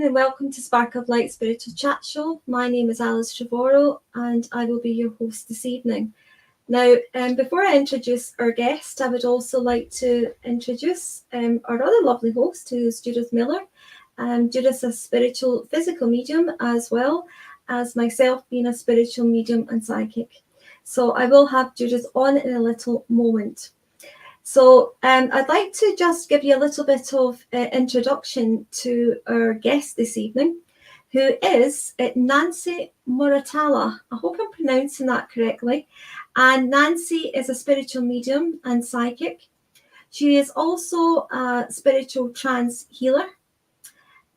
And welcome to Spark of Light Spiritual Chat Show. My name is Alice Trevorrow and I will be your host this evening. Now, before I introduce our guest, I would also like to introduce our other lovely host, who is Judith Millar. Judith is a spiritual physical medium, as well as myself being a spiritual medium and psychic. So I will have Judith on in a little moment. So I'd like to just give you a little bit of introduction to our guest this evening, who is Nancy Muratalla. I hope I'm pronouncing that correctly. And Nancy is a spiritual medium and psychic. She is also a spiritual trance healer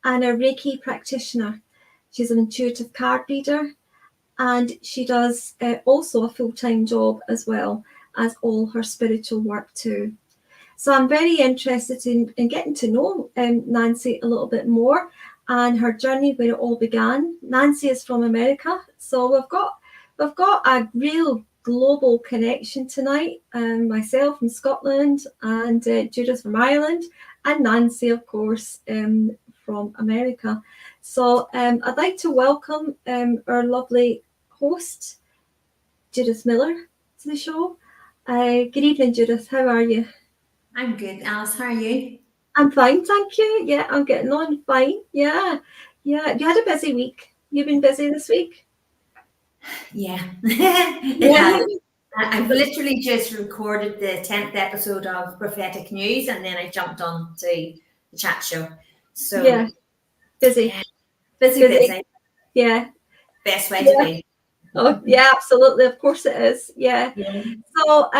and a Reiki practitioner. She's an intuitive card reader, and she does also a full-time job as well as all her spiritual work too. So I'm very interested in getting to know Nancy a little bit more and her journey, where it all began. Nancy is from America, so we've got a real global connection tonight. Myself from Scotland, and Judith from Ireland, and Nancy, of course, from America. So I'd like to welcome our lovely host, Judith Millar, to the show. Good evening, Judith. How are you? I'm good, Alice. How are you? I'm fine, thank you. Yeah, I'm getting on fine. Yeah. You had a busy week. You've been busy this week? Yeah. Yeah. I've literally just recorded the 10th episode of Prophetic News, and then I jumped on to the chat show. So yeah, busy. Busy. Yeah. Best way to be. Oh, yeah, absolutely. Of course it is. Yeah. So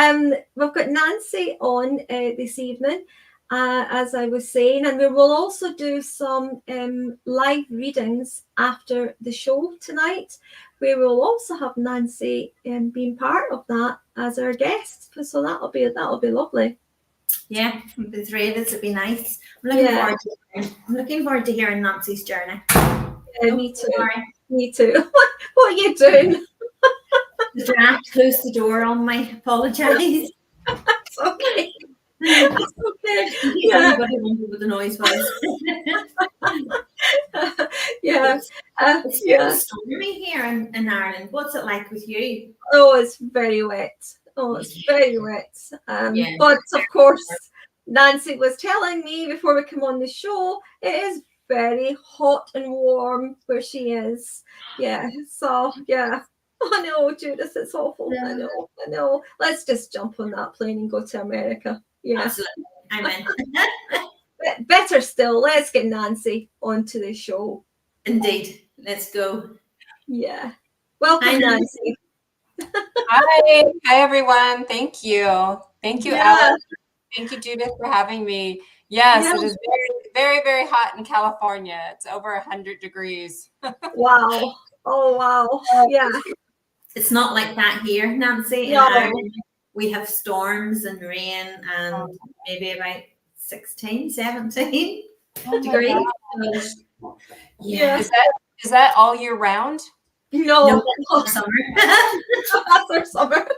we've got Nancy on this evening, as I was saying, and we will also do some live readings after the show tonight. We will also have Nancy being part of that as our guest. So that'll be lovely. Yeah, the three of us would be nice. I'm looking forward to hearing Nancy's journey. Me too. Me too. What are you doing? The draft closed the door on me. Apologise. It's okay. It's okay. Yeah. Everybody wondered what the noise was. Yeah. It's stormy here in Ireland. What's it like with you? Oh, it's very wet. But of course, Nancy was telling me before we come on the show, it is very hot and warm where she is. Yeah. So yeah. I know, Judith, it's awful. Yeah. I know. Let's just jump on that plane and go to America. Yeah. Absolutely. I'm in. Better still, let's get Nancy onto the show. Indeed. Let's go. Yeah. Welcome, Nancy. Hi everyone. Thank you. Thank you, Alice. Thank you, Judith, for having me. Yes, It is very, very, very hot in California. It's over 100 degrees. Wow. Oh, wow. Yeah. It's not like that here, Nancy. No. We have storms and rain and maybe about 16, 17 degrees. Yeah. Is that all year round? No, that's summer. That's our summer.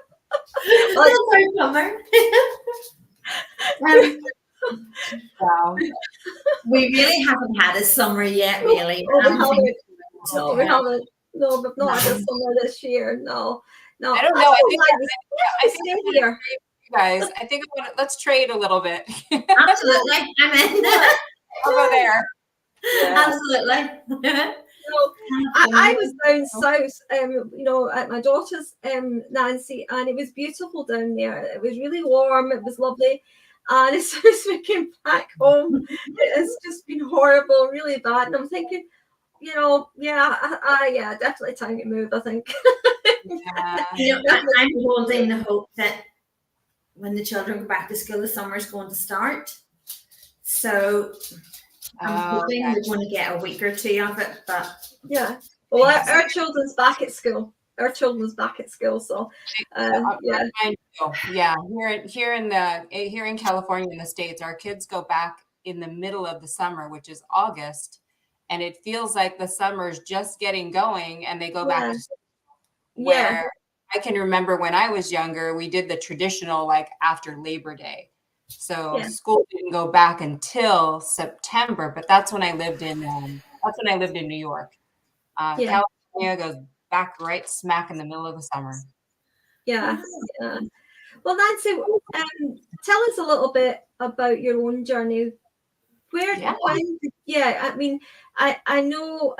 That's our summer. Wow. We really haven't had a summer yet, really. We haven't. No, we've not had a summer this year. No. I don't know. I think here. You guys, I think let's trade a little bit. Absolutely. I'm in. I'll go there. Yeah. Absolutely. I was down south, at my daughter's, Nancy, and it was beautiful down there. It was really warm. It was lovely. And as soon as we came back home, it has just been horrible, really bad. And I'm thinking, definitely time to move, I think. I'm holding the hope that when the children go back to school, the summer's going to start. So I'm hoping we're going to get a week or two of it, but yeah. Well, our children's back at school. Our children's back at school, so yeah. Yeah, here in California in the States, our kids go back in the middle of the summer, which is August, and it feels like the summer's just getting going, and they go back to school. Where I can remember when I was younger, we did the traditional like after Labor Day. So school didn't go back until September, but that's when I lived in New York. California goes back right smack in the middle of the summer. Yeah. Well, Nancy, tell us a little bit about your own journey. I mean, I know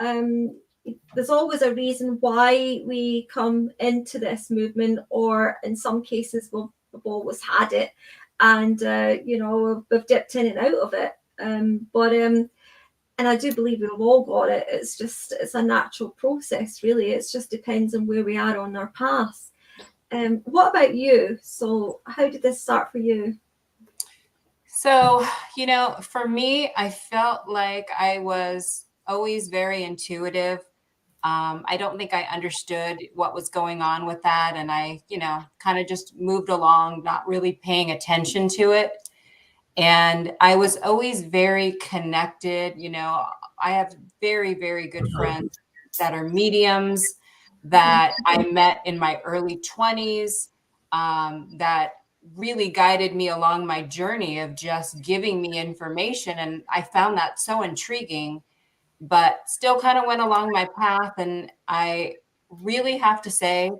there's always a reason why we come into this movement, or in some cases we've always had it, and we've dipped in and out of it. And I do believe we've all got it. It's a natural process, really. It just depends on where we are on our path. What about you? So how did this start for you? So, for me, I felt like I was always very intuitive. I don't think I understood what was going on with that. And I, kind of just moved along, not really paying attention to it. And I was always very connected. I have very, very good friends that are mediums that I met in my early 20s that really guided me along my journey of just giving me information. And I found that so intriguing, but still kind of went along my path. And I really have to say,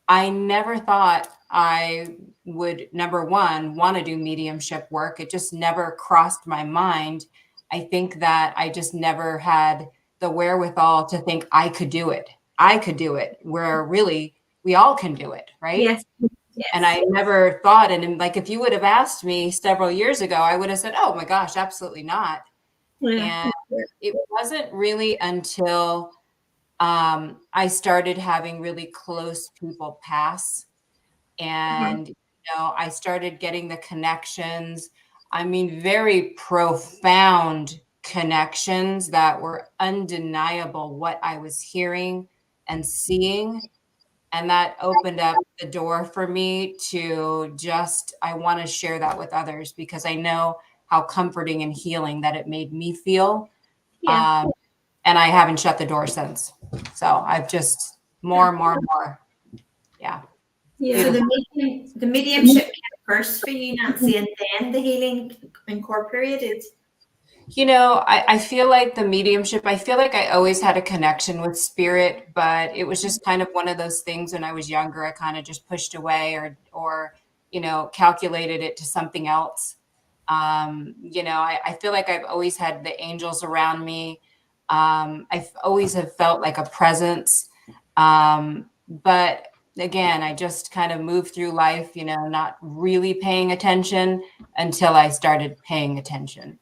I never thought I would, number one, want to do mediumship work. It just never crossed my mind. I think that I just never had the wherewithal to think I could do it. I could do it, where really we all can do it, right? Yes. And I never thought, and like if you would have asked me several years ago, I would have said, oh my gosh, absolutely not. And it wasn't really until I started having really close people pass, and I started getting the connections. I mean, very profound connections that were undeniable, what I was hearing and seeing. And that opened up the door for me to I want to share that with others, because I know how comforting and healing that it made me feel. Yeah. And I haven't shut the door since. So I've just more and more. Yeah. So the mediumship came first for you, Nancy, and then the healing incorporated. I feel like the mediumship, I feel like I always had a connection with spirit, but it was just kind of one of those things when I was younger, I kind of just pushed away or calculated it to something else. I feel like I've always had the angels around me. I've always have felt like a presence. But again, I just kind of moved through life, not really paying attention until I started paying attention.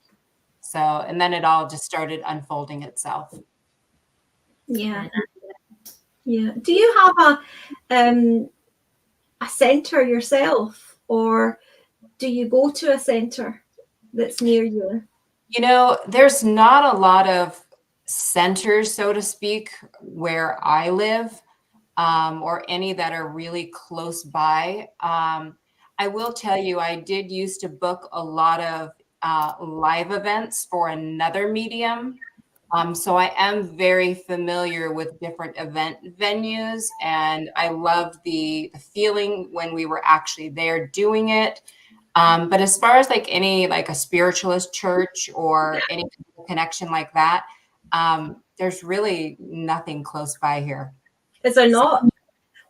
So, and then it all just started unfolding itself. Yeah. Yeah. Do you have a center yourself, or do you go to a center that's near you? There's not a lot of centers, so to speak, where I live, or any that are really close by. I will tell you, I did used to book a lot of live events for another medium. So I am very familiar with different event venues, and I love the feeling when we were actually there doing it. But as far as like any like a spiritualist church or any connection like that, there's really nothing close by here. Is there not?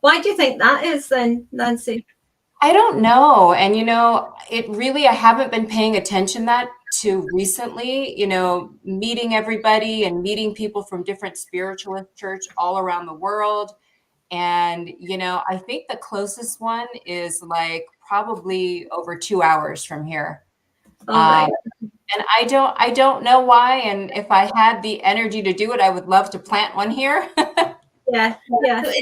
Why do you think that is then, Nancy? I don't know. And, it really, I haven't been paying attention to recently, meeting everybody and meeting people from different spiritualist church all around the world. And, I think the closest one is like probably over 2 hours from here. Right. And I don't know why. And if I had the energy to do it, I would love to plant one here. Yeah. So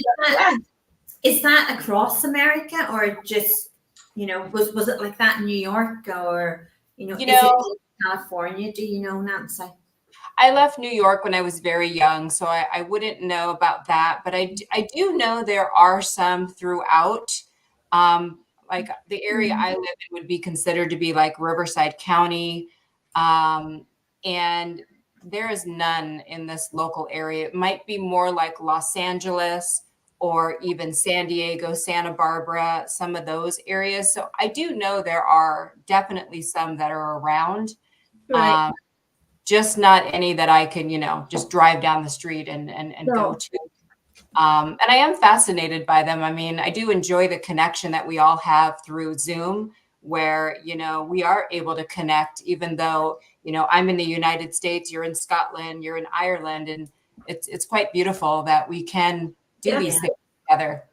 is that across America, or just, was it like that in New York, or, California, do you know, Nancy? I left New York when I was very young, so I wouldn't know about that. But I do know there are some throughout. Like the area I live in would be considered to be like Riverside County. And there is none in this local area. It might be more like Los Angeles or even San Diego, Santa Barbara, some of those areas. So I do know there are definitely some that are around. Right. Just not any that I can, just drive down the street and No. go to. And I am fascinated by them. I mean, I do enjoy the connection that we all have through Zoom, where, we are able to connect, even though, I'm in the United States, you're in Scotland, you're in Ireland, and it's quite beautiful that we can do these things together.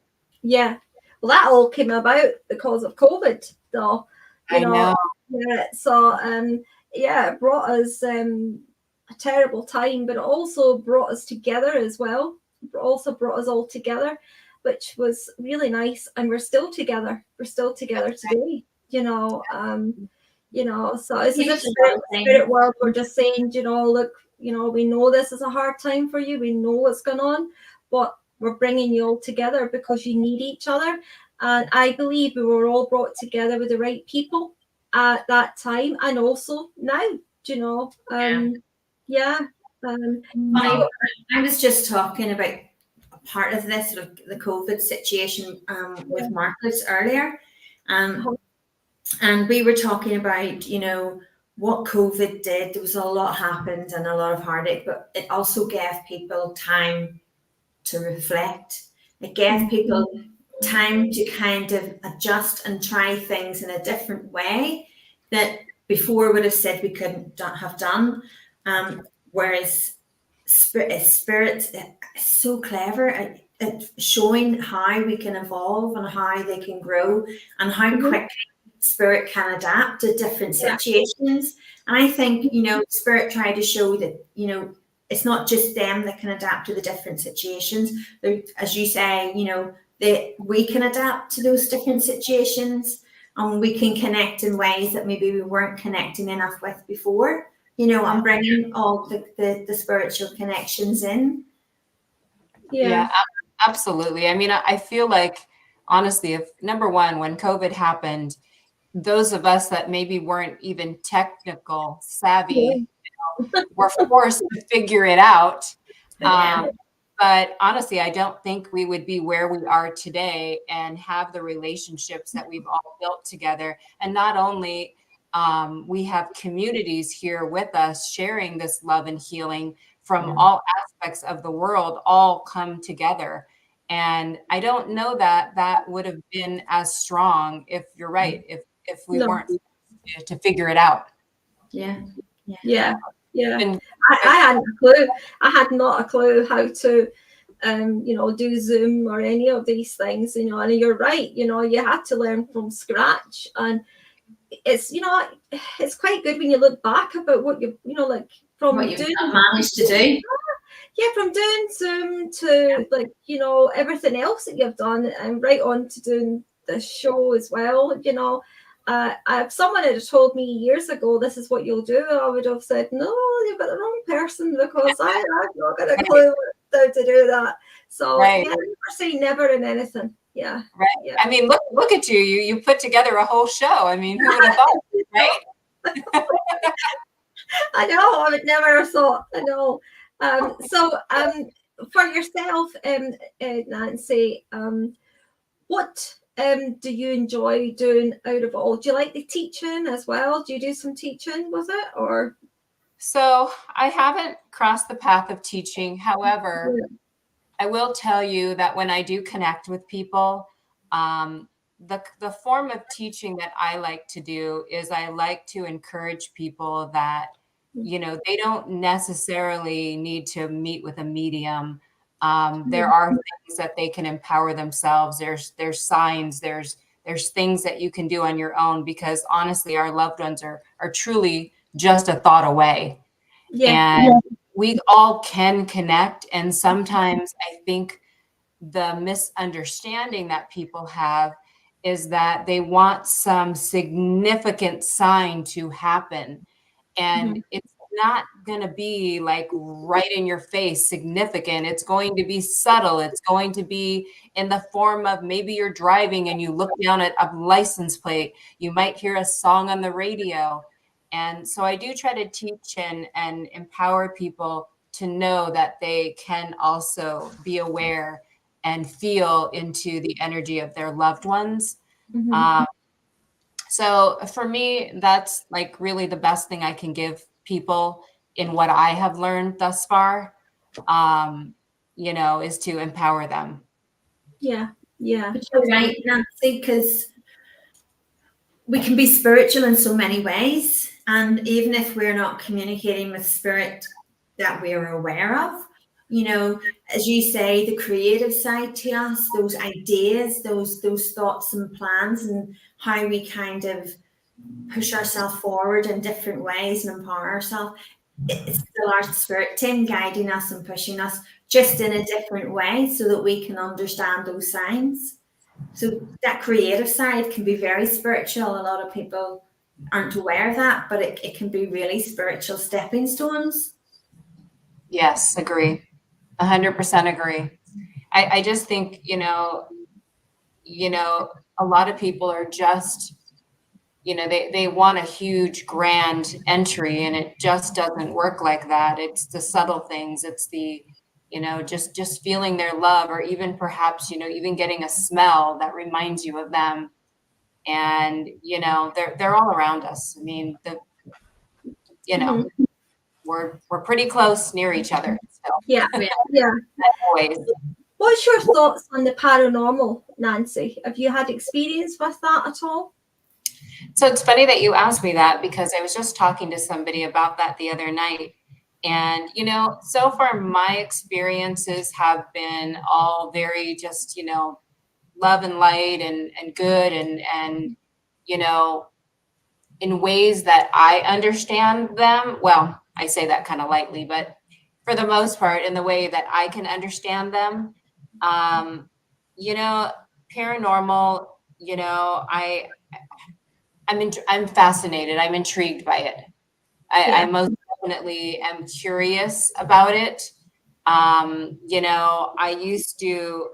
Yeah. Well, that all came about because of COVID, though. I know. Yeah. So, it brought us a terrible time, but it also brought us together as well. It also brought us all together, which was really nice. And we're still together. We're still together today. So as a spirit world, we're just saying, look, we know this is a hard time for you. We know what's going on, but we're bringing you all together because you need each other. And I believe we were all brought together with the right people at that time, and also now, I was just talking about part of this, the COVID situation with Marcus earlier. And we were talking about, what COVID did. There was a lot happened and a lot of heartache, but it also gave people time to reflect. It gave people time to kind of adjust and try things in a different way that before would have said we couldn't have done. Whereas spirit is so clever at showing how we can evolve and how they can grow and how quickly spirit can adapt to different situations. And I think, spirit tried to show that, it's not just them that can adapt to the different situations. As you say, we can adapt to those different situations, and we can connect in ways that maybe we weren't connecting enough with before. I'm bringing all the spiritual connections in. Yeah, absolutely. I mean, I feel like, honestly, if number one, when COVID happened, those of us that maybe weren't even technical savvy were forced to figure it out. But honestly, I don't think we would be where we are today and have the relationships that we've all built together. And not only we have communities here with us sharing this love and healing from all aspects of the world, all come together. And I don't know that would have been as strong, if you're right, if we weren't to figure it out. Yeah. I hadn't a clue. I had not a clue how to do Zoom or any of these things, and you're right, you had to learn from scratch. And it's it's quite good when you look back about what you from what you've managed to do. Yeah, from doing Zoom to everything else that you've done, and right on to doing the show as well. If someone had told me years ago this is what you'll do, I would have said, no, you've got the wrong person, because I've not got a clue how to do that. So never say never in anything. Yeah. Right. Yeah. I mean, look at you. You put together a whole show. I mean, who would have thought, right? I know. I would never have thought. I know. For yourself, Nancy, what do you enjoy doing out of all? Do you like the teaching as well? Do you do some teaching with it, or? So I haven't crossed the path of teaching. However, I will tell you that when I do connect with people, the form of teaching that I like to do is I like to encourage people that, they don't necessarily need to meet with a medium. There are things that they can empower themselves. There's signs, there's things that you can do on your own, because honestly, our loved ones are truly just a thought away. And we all can connect. And sometimes I think the misunderstanding that people have is that they want some significant sign to happen. And it's not going to be like right in your face significant. It's going to be subtle. It's going to be in the form of maybe you're driving and you look down at a license plate. You might hear a song on the radio. And so I do try to teach and empower people to know that they can also be aware and feel into the energy of their loved ones. So for me, that's like really the best thing I can give people in what I have learned thus far, is to empower them. Yeah. But you're right, Nancy, because we can be spiritual in so many ways. And even if we're not communicating with spirit that we're aware of, as you say, the creative side to us, those ideas, those thoughts and plans, and how we kind of push ourselves forward in different ways and empower ourselves. It's still our spirit team guiding us and pushing us just in a different way so that we can understand those signs. So that creative side can be very spiritual. A lot of people aren't aware of that, but it can be really spiritual stepping stones. Yes, agree. 100% agree. I just think, a lot of people are just, they want a huge grand entry, and it just doesn't work like that. It's the subtle things. It's the, just feeling their love, or even perhaps, even getting a smell that reminds you of them. And, they're all around us. I mean, we're pretty close near each other. So. Yeah. Always. What's your thoughts on the paranormal, Nancy? Have you had experience with that at all? So it's funny that you asked me that, because I was just talking to somebody about that the other night. And, so far my experiences have been all very just, love and light and good and, in ways that I understand them. Well, I say that kind of lightly, but for the most part, in the way that I can understand them. Paranormal, I'm fascinated. I'm intrigued by it. I most definitely am curious about it. I used to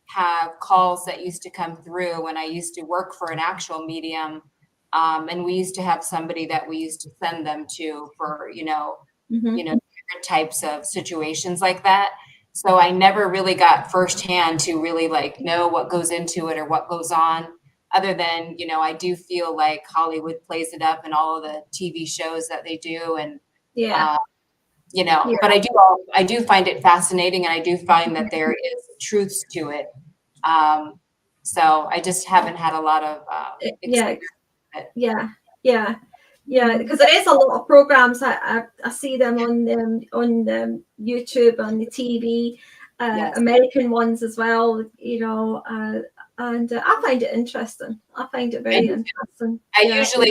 have calls that used to come through when I used to work for an actual medium. And we used to have somebody that we used to send them to for, different types of situations like that. So I never really got firsthand to really know what goes into it or what goes on, other than, I do feel like Hollywood plays it up in all of the TV shows that they do. And, but I do find it fascinating, and I do find that there is truths to it. So I just haven't had a lot of experience with it. Yeah, because there is a lot of programs. I see them on YouTube, on the TV, American ones as well. And I find it interesting. I find it very interesting. I usually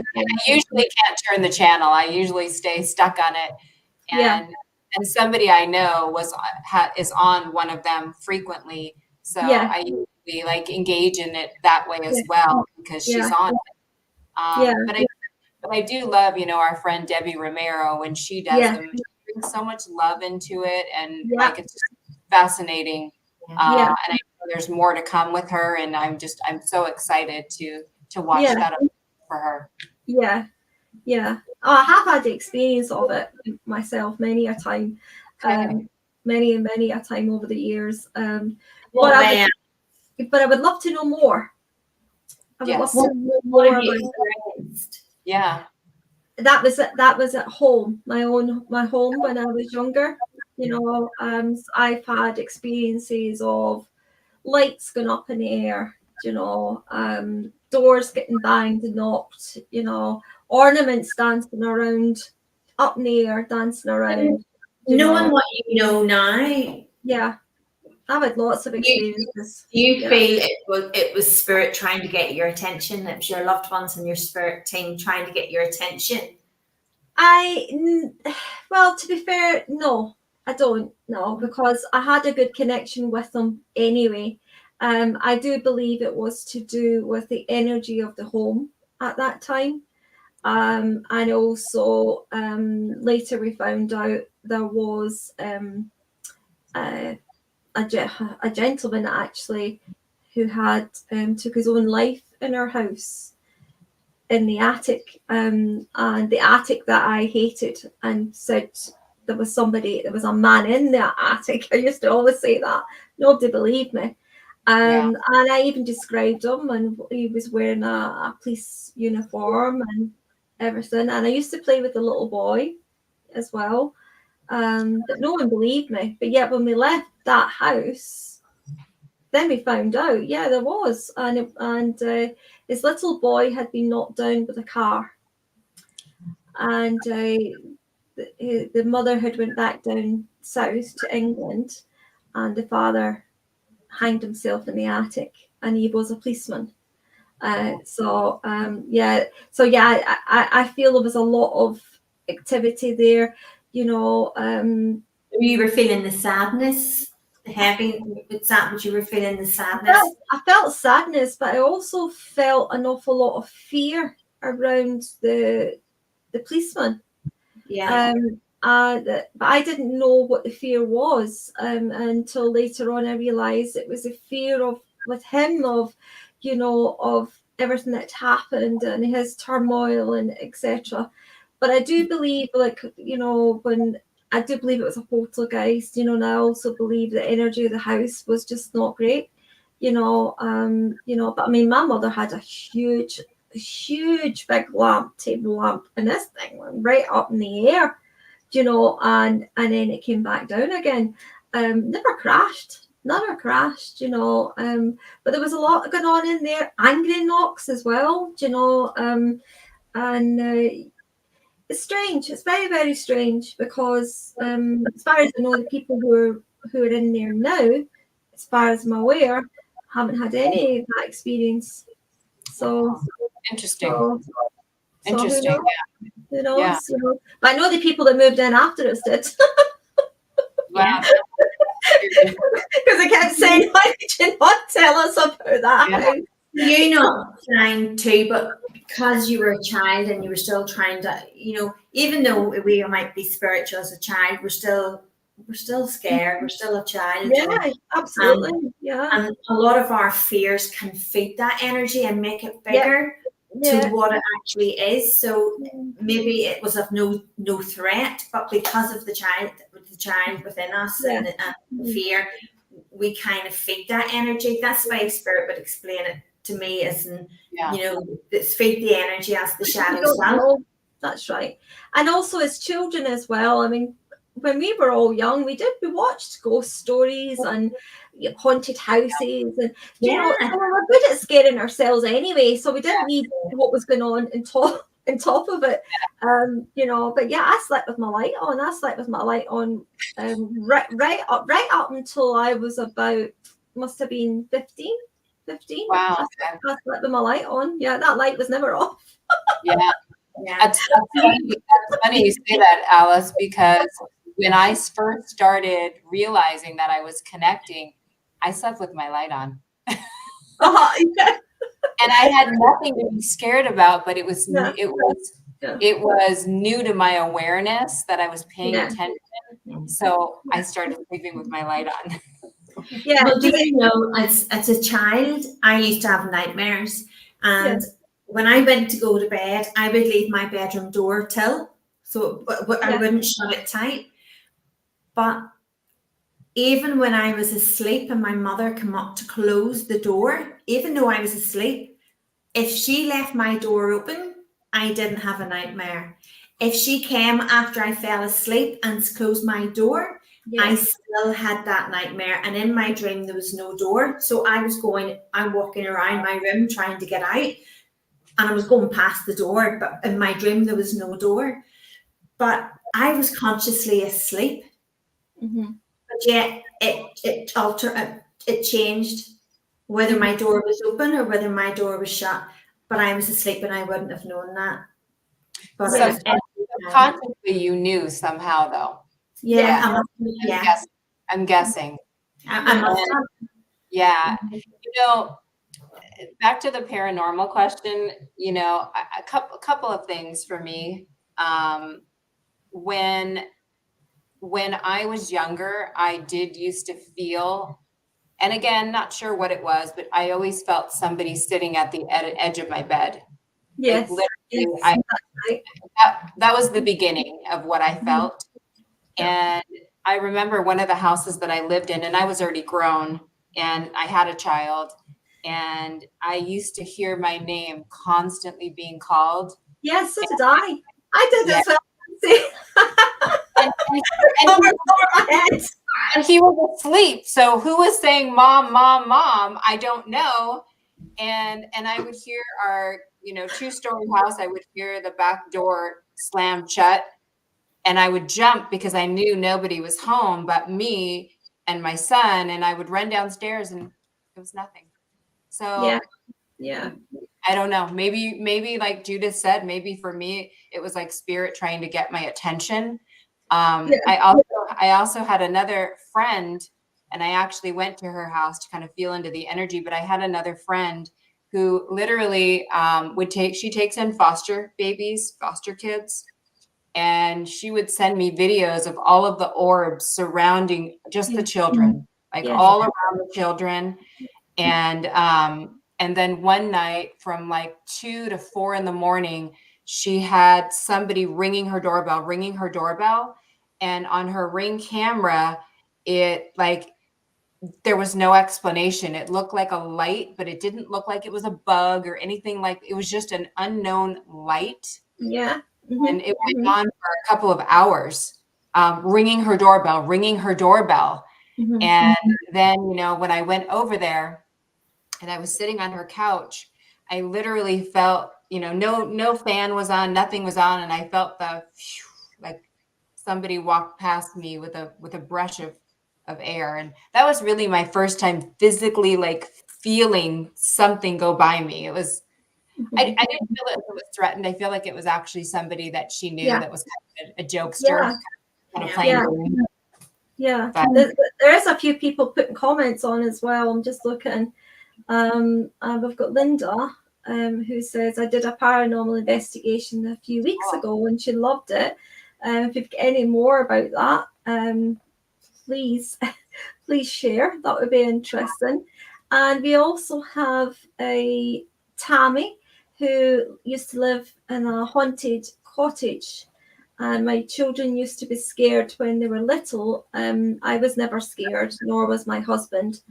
can't turn the channel. I usually stay stuck on it. And somebody I know is on one of them frequently. So I usually engage in it that way as well, because she's on it. But I do love, our friend Debbie Romero, when she does them. She brings so much love into it, and it's just fascinating. And I know there's more to come with her, and I'm so excited to watch that for her. Yeah. I have had the experience of it myself many a time, many a time over the years. But I would love to know more. I would love to know more about it. Yeah. That was at home, my home when I was younger. I've had experiences of lights going up in the air, doors getting banged and knocked, ornaments dancing around up in the air, dancing around. Knowing what you know now. Yeah. I've had lots of experiences. Do you feel it was spirit trying to get your attention? It was your loved ones and your spirit team trying to get your attention? Well, to be fair, no, I don't know, because I had a good connection with them anyway. I do believe it was to do with the energy of the home at that time. And also later we found out there was a gentleman actually who had took his own life in our house in the attic, and the attic that I hated, and said there was a man in the attic. I used to always say that. Nobody believed me. And I even described him, and he was wearing a police uniform and everything. And I used to play with the little boy as well. But no one believed me. But yet when we left that house, then we found out, yeah, there was. And his little boy had been knocked down with a car. And the mother had went back down south to England, and the father hanged himself in the attic, and he was a policeman. I feel there was a lot of activity there. You were feeling the sadness, the heavy. Is that what you were feeling? The sadness. I felt sadness, but I also felt an awful lot of fear around the policeman. Yeah. But I didn't know what the fear was until later on. I realised it was a fear of everything that happened and his turmoil and etc. But I do believe, when I do believe it was a poltergeist, and I also believe the energy of the house was just not great, But I mean, my mother had a huge big table lamp, and this thing went right up in the air, and then it came back down again. Never crashed, but there was a lot going on in there. Angry knocks as well, it's strange. It's very, very strange because as far as I know, the people who are in there now, as far as I'm aware, haven't had any of that experience. So interesting. Interesting. Who knows? But I know the people that moved in after us did. Wow. Because I kept saying, why did you not tell us about that? Yeah. You're not trying to, but because you were a child and you were still trying to, even though we might be spiritual as a child, we're still scared. We're still a child. Yeah, absolutely. And a lot of our fears can feed that energy and make it bigger to what it actually is. So maybe it was of no threat, but because of the child within us and the fear, we kind of feed that energy. That's why Spirit would explain it to me as it's feed the energy as the shadows. That's right. And also as children as well. I mean, when we were all young, we watched ghost stories and haunted houses, and we were good at scaring ourselves anyway, so we didn't need what was going on on top of it. But yeah, I slept with my light on. Right up until I was about, must have been 15. Wow. I slept with my light on. Yeah, that light was never off. Yeah. That's funny you say that, Alice, because when I first started realizing that I was connecting, I slept with my light on. And I had nothing to be scared about, but it was new to my awareness that I was paying attention. So I started sleeping with my light on. Yeah. Well, do you know, as a child, I used to have nightmares, and when I went to go to bed, I would leave my bedroom door till, so I wouldn't shut it tight. But even when I was asleep and my mother came up to close the door, even though I was asleep, if she left my door open, I didn't have a nightmare. If she came after I fell asleep and closed my door, I still had that nightmare. And in my dream, there was no door. So I'm walking around my room trying to get out, and I was going past the door, but in my dream, there was no door. But I was consciously asleep. Mm-hmm. But yet it changed whether my door was open or whether my door was shut. But I was asleep and I wouldn't have known that. But consciously you knew somehow, though. I'm guessing. I must have. Yeah. back to the paranormal question, you know, a couple of things for me. When I was younger, I did used to feel, and again, not sure what it was, but I always felt somebody sitting at the edge of my bed. Yes. Like literally, Right. that was the beginning of what I felt. And I remember one of the houses that I lived in, and I was already grown and I had a child, and I used to hear my name constantly being called. Yes, so did I. I did Yeah. as well. See? And he was asleep. So who was saying mom, mom, mom? I don't know. And I would hear our, you know, 2-story house. I would hear the back door slam shut, and I would jump because I knew nobody was home but me and my son. And I would run downstairs, and it was nothing. So yeah. I don't know. Maybe like Judith said, maybe for me it was like spirit trying to get my attention. I also had another friend, and I actually went to her house to kind of feel into the energy, but I had another friend who literally she takes in foster babies, foster kids, and she would send me videos of all of the orbs surrounding just the children, like all around the children. And then one night from like 2 to 4 in the morning, she had somebody ringing her doorbell. And on her Ring camera, it like, there was no explanation. It looked like a light, but it didn't look like it was a bug or anything. Like, it was just an unknown light. Yeah. And it went on for a couple of hours, ringing her doorbell. And then, you know, when I went over there and I was sitting on her couch, I literally felt, you know, no fan was on, nothing was on. And I felt like somebody walked past me with a brush of air. And that was really my first time physically like feeling something go by me. It was, I didn't feel it was threatened. I feel like it was actually somebody that she knew that was kind of a jokester, kind of playing. Yeah. There is a few people putting comments on as well. I'm just looking. We've got Linda, who says, I did a paranormal investigation a few weeks ago and she loved it. If you've got any more about that, please share. That would be interesting. And we also have a Tammy who used to live in a haunted cottage. And my children used to be scared when they were little. I was never scared, nor was my husband.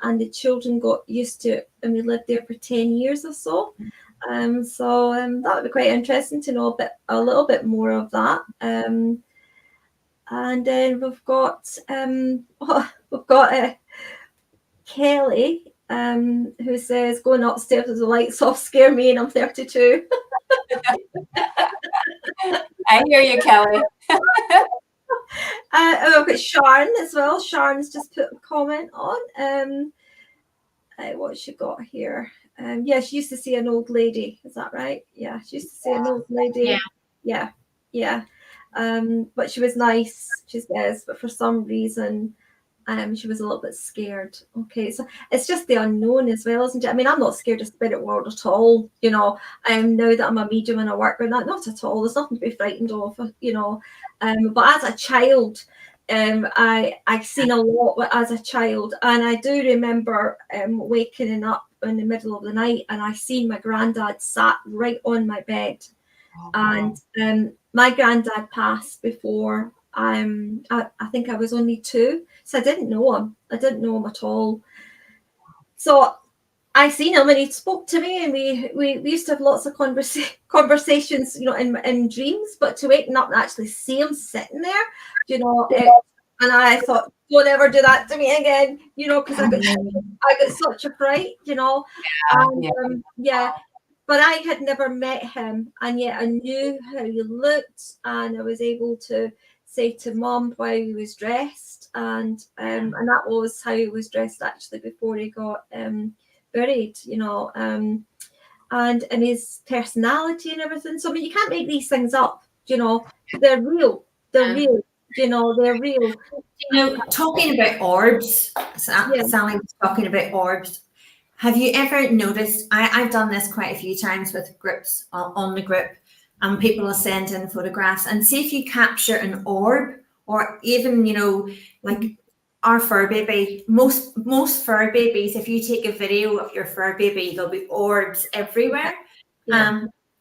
And the children got used to it, and we lived there for 10 years or so. So that would be quite interesting to know a little bit more of that. And then we've got Kelly, who says, going upstairs with the lights off scare me, and I'm 32. I hear you, Kelly. I've got Sharon as well. Sharon's just put a comment on. What she got here? Yeah, she used to see an old lady. Is that right? Yeah, she used to see an old lady. Yeah. But she was nice, she says, but for some reason, she was a little bit scared. Okay, so it's just the unknown as well, isn't it? I mean, I'm not scared of spirit world at all, you know. Now that I'm a medium and I work with that, not at all. There's nothing to be frightened of, you know. But as a child, I seen a lot as a child, and I do remember waking up in the middle of the night, and I seen my granddad sat right on my bed. And my granddad passed before I think I was only 2, so I didn't know him. I didn't know him at all. So I seen him and he spoke to me, and we used to have lots of conversations, you know, in dreams. But to waken up and actually see him sitting there, you know, and I thought, don't ever do that to me again, you know, because I got such a fright, you know. But I had never met him, and yet I knew how he looked, and I was able to say to Mum why he was dressed, and that was how he was dressed actually before he got buried, you know, and his personality and everything. So I mean, you can't make these things up, you know. They're real. They're real. You know, they're real. You know, talking about orbs, Sally was talking about orbs. have you ever noticed, I've done this quite a few times with groups on the group, and people will send in photographs, and see if you capture an orb, or even, you know, like our fur baby, most fur babies, if you take a video of your fur baby, there'll be orbs everywhere.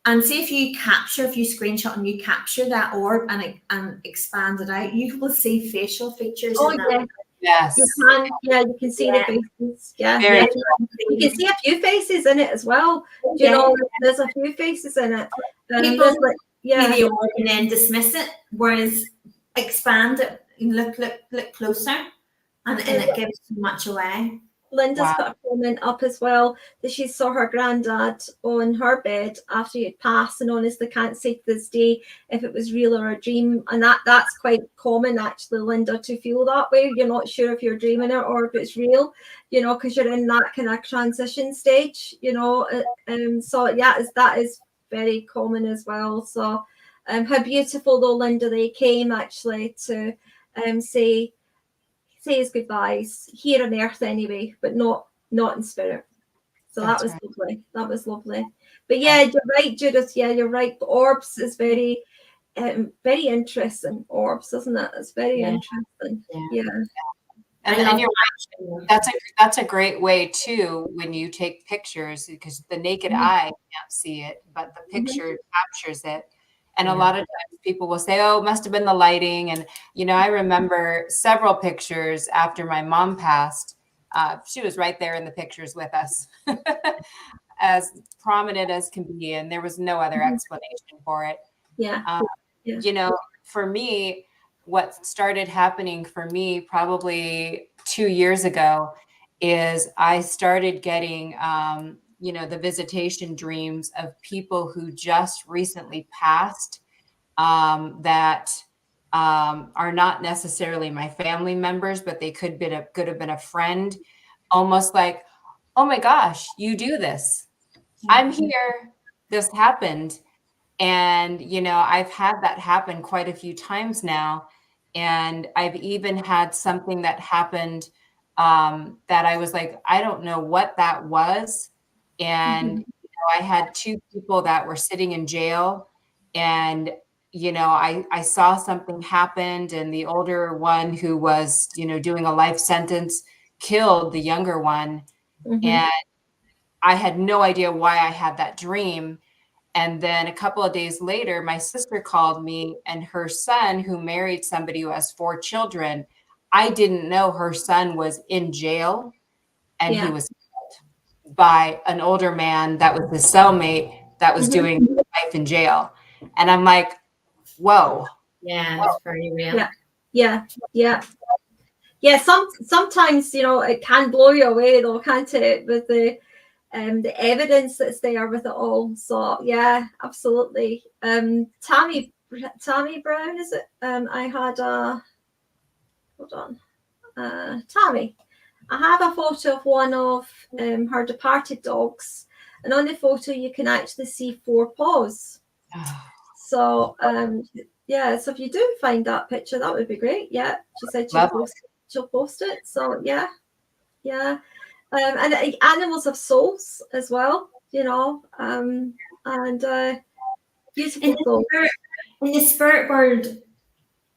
And see if you screenshot and you capture that orb and expand it out, you will see facial features in that. Yes. You can see the faces. You can see a few faces in it as well. You know, there's a few faces in it. People see the orb and then dismiss it, whereas expand it, look closer, and it gives so much away. Linda's got a comment up as well that she saw her granddad on her bed after he had passed, and honestly can't say to this day if it was real or a dream. And that's quite common, actually, Linda, to feel that way. You're not sure if you're dreaming it or if it's real, you know, because you're in that kind of transition stage, you know. So yeah, that is very common as well. So how beautiful though, Linda, they came actually to say his goodbyes here on earth anyway, but not in spirit. So that was lovely. That was lovely. But yeah, you're right, Judith. Yeah, you're right. The orbs is very interesting. Orbs, isn't it? It's very interesting. Yeah. And you're right. That's a great way too when you take pictures, because the naked eye can't see it, but the picture captures it. And a lot of times people will say, oh, it must have been the lighting. And, you know, I remember several pictures after my mom passed. She was right there in the pictures with us, as prominent as can be. And there was no other explanation for it. You know, for me, what started happening for me probably 2 years ago is I started getting, you know, the visitation dreams of people who just recently passed, that are not necessarily my family members, but they could have been a friend, almost like, oh my gosh, you do this. I'm here. This happened. And, you know, I've had that happen quite a few times now. And I've even had something that happened that I was like, I don't know what that was. And you know, I had 2 people that were sitting in jail, and you know, I saw something happened, and the older one, who was, you know, doing a life sentence, killed the younger one. And I had no idea why I had that dream. And then a couple of days later, my sister called me, and her son, who married somebody who has 4 children, I didn't know her son was in jail, and he was killed by an older man that was his cellmate that was doing life in jail. And I'm like, whoa. Yeah, that's very real. Yeah. Sometimes, you know, it can blow you away though, can't it? With the evidence that's there with it all. So yeah, absolutely. Tammy Brown, is it? I had hold on. Tammy, I have a photo of one of her departed dogs, and on the photo you can actually see 4 paws. So yeah, so if you do find that picture, that would be great. Yeah, she said she'll post it. So yeah. And animals have souls as well, you know, and beautiful souls. In the spirit world,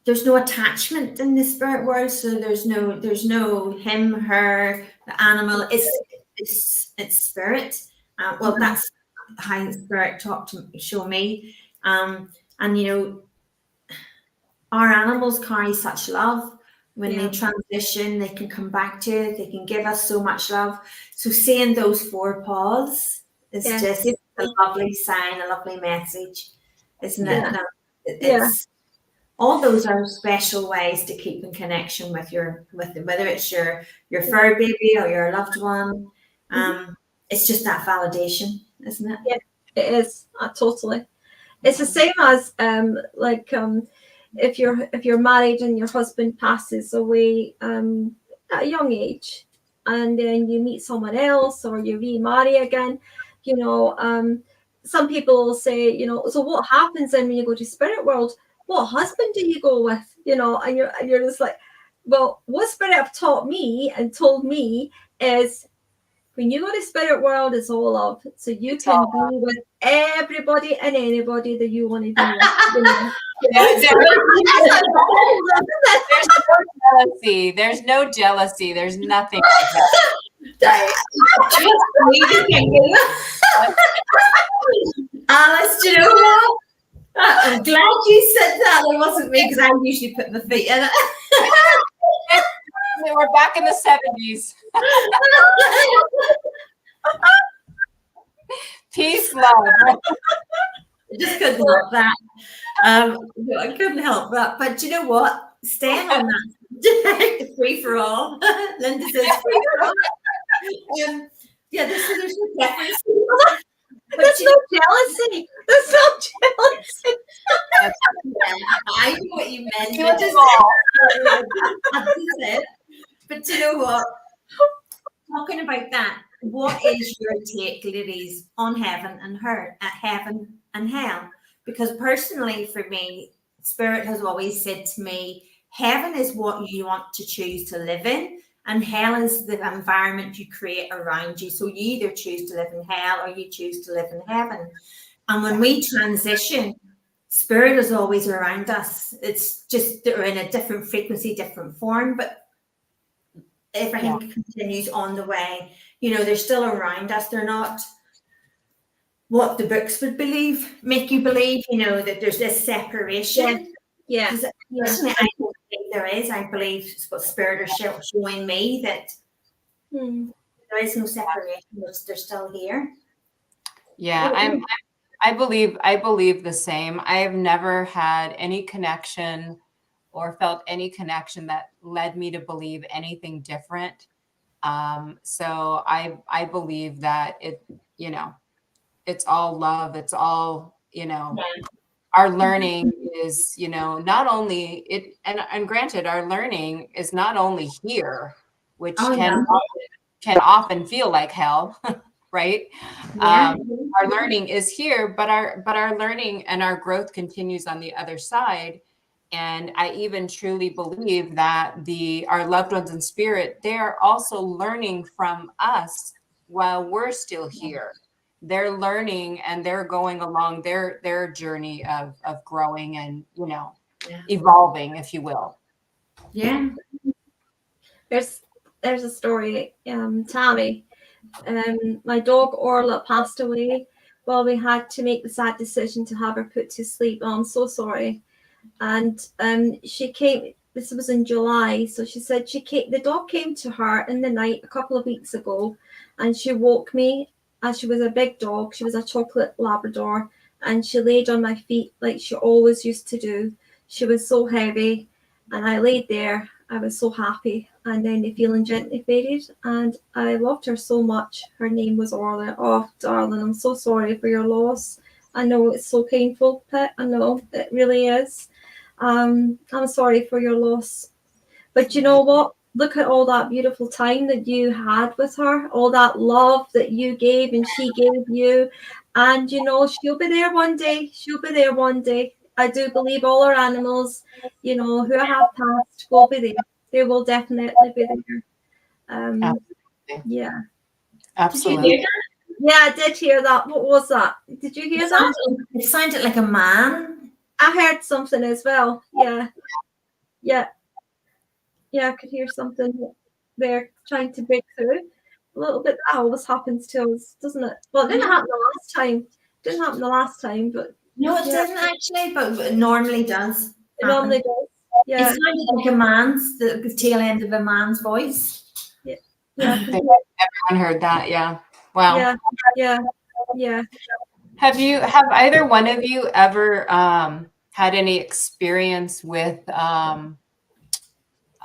there's no attachment in the spirit world, so there's no him, her, the animal. It's spirit. Well, that's how spirit show me. And you know, our animals carry such love. When they transition, they can come back to it. They can give us so much love. So seeing those 4 paws is just a lovely sign, a lovely message, isn't it? It's all those are special ways to keep in connection with whether it's your fur baby or your loved one. It's just that validation, isn't it? Yeah, it is. Totally. It's the same as if you're married and your husband passes away at a young age, and then you meet someone else or you remarry again, you know, some people will say, you know, so what happens then when you go to spirit world? What husband do you go with? You know, and you're just like, well, what spirit have taught me and told me is When you go to spirit world, it's all love. So you can be with everybody and anybody that you want to be with. You know? There's no jealousy. There's nothing like that. Alice, do you know what? I'm glad you said that. It wasn't me, because I usually put my feet in it. We're back in the 70s. Peace, love. I just couldn't help that. I couldn't help that. But you know what? Staying on that free for all. Linda says free for all. Yeah, there's no difference. There's no jealousy. There's no jealousy. I know what you meant. But you know what? Talking about that, what is your take, ladies, on heaven and hell? Because personally, for me, Spirit has always said to me, heaven is what you want to choose to live in, and hell is the environment you create around you. So you either choose to live in hell or you choose to live in heaven. And when we transition, Spirit is always around us. It's just they're in a different frequency, different form, but everything continues on the way. You know, they're still around us. They're not what the books would make you believe, you know, that there's this separation. Yeah. Personally, I don't think there is. I believe it's what Spirit is showing me, that there is no separation. They're still here. Yeah, I believe the same. I have never had any connection or felt any connection that led me to believe anything different. So I believe that it's all love. It's all, our learning is, not only it, and granted, our learning is not only here, which can often feel like hell, right? Yeah. Our learning is here, but our learning and our growth continues on the other side. And I even truly believe that our loved ones in spirit, they're also learning from us while we're still here. They're learning and they're going along their journey of growing and, evolving, if you will. Yeah. There's a story, Tammy. My dog Orla passed away while we had to make the sad decision to have her put to sleep. Oh, I'm so sorry. And she came, this was in July, so she said the dog came to her in the night a couple of weeks ago, and she woke me, as she was a big dog. She was a chocolate Labrador, and she laid on my feet like she always used to do. She was so heavy, and I laid there. I was so happy, and then the feeling gently faded, and I loved her so much. Her name was Orla. Oh, darling, I'm so sorry for your loss. I know it's so painful, Pet. I know it really is. I'm sorry for your loss. But you know what? Look at all that beautiful time that you had with her, all that love that you gave and she gave you. And, she'll be there one day. She'll be there one day. I do believe all our animals, who have passed will be there. They will definitely be there. Yeah. Absolutely. Did you hear that? Yeah, I did hear that. What was that? Did you hear that? It sounded like a man. I heard something as well. Yeah. I could hear something there trying to break through. A little bit. That always happens to us, doesn't it? Well, it didn't happen the last time. But no, it doesn't actually, but it normally does. It normally does. Yeah. It sounded like the tail end of a man's voice. Yeah. Everyone heard that. Yeah. Wow. Yeah. Have either one of you ever had any experience with